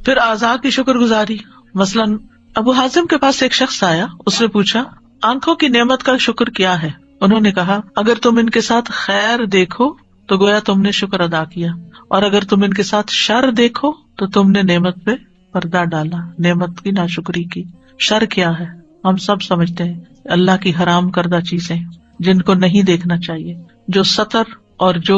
پھر اعضاء کی شکر گزاری، مثلاً ابو حازم کے پاس ایک شخص آیا، اس نے پوچھا آنکھوں کی نعمت کا شکر کیا ہے؟ انہوں نے کہا اگر تم ان کے ساتھ خیر دیکھو تو گویا تم نے شکر ادا کیا، اور اگر تم ان کے ساتھ شر دیکھو تو تم نے نعمت پہ پردہ ڈالا، نعمت کی ناشکری کی۔ شر کیا ہے؟ ہم سب سمجھتے ہیں اللہ کی حرام کردہ چیزیں جن کو نہیں دیکھنا چاہیے، جو ستر اور جو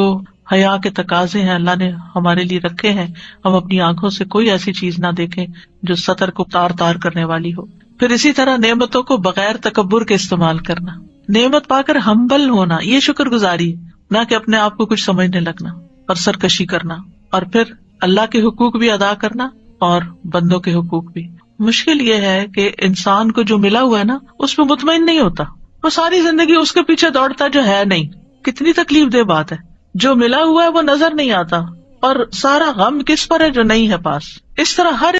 حیا کے تقاضے ہیں اللہ نے ہمارے لیے رکھے ہیں، ہم اپنی آنکھوں سے کوئی ایسی چیز نہ دیکھیں جو ستر کو تار تار کرنے والی ہو۔ پھر اسی طرح نعمتوں کو بغیر تکبر کے استعمال کرنا، نعمت پا کر ہمبل ہونا، یہ شکر گزاری، نہ کہ اپنے آپ کو کچھ سمجھنے لگنا اور سرکشی کرنا۔ اور پھر اللہ کے حقوق بھی ادا کرنا اور بندوں کے حقوق بھی۔ مشکل یہ ہے کہ انسان کو جو ملا ہوا ہے نا اس میں مطمئن نہیں ہوتا، وہ ساری زندگی اس کے پیچھے دوڑتا جو ہے نہیں۔ کتنی تکلیف دہ بات ہے، جو ملا ہوا ہے وہ نظر نہیں آتا، اور سارا غم کس پر ہے؟ جو نہیں ہے پاس۔ اس طرح ہر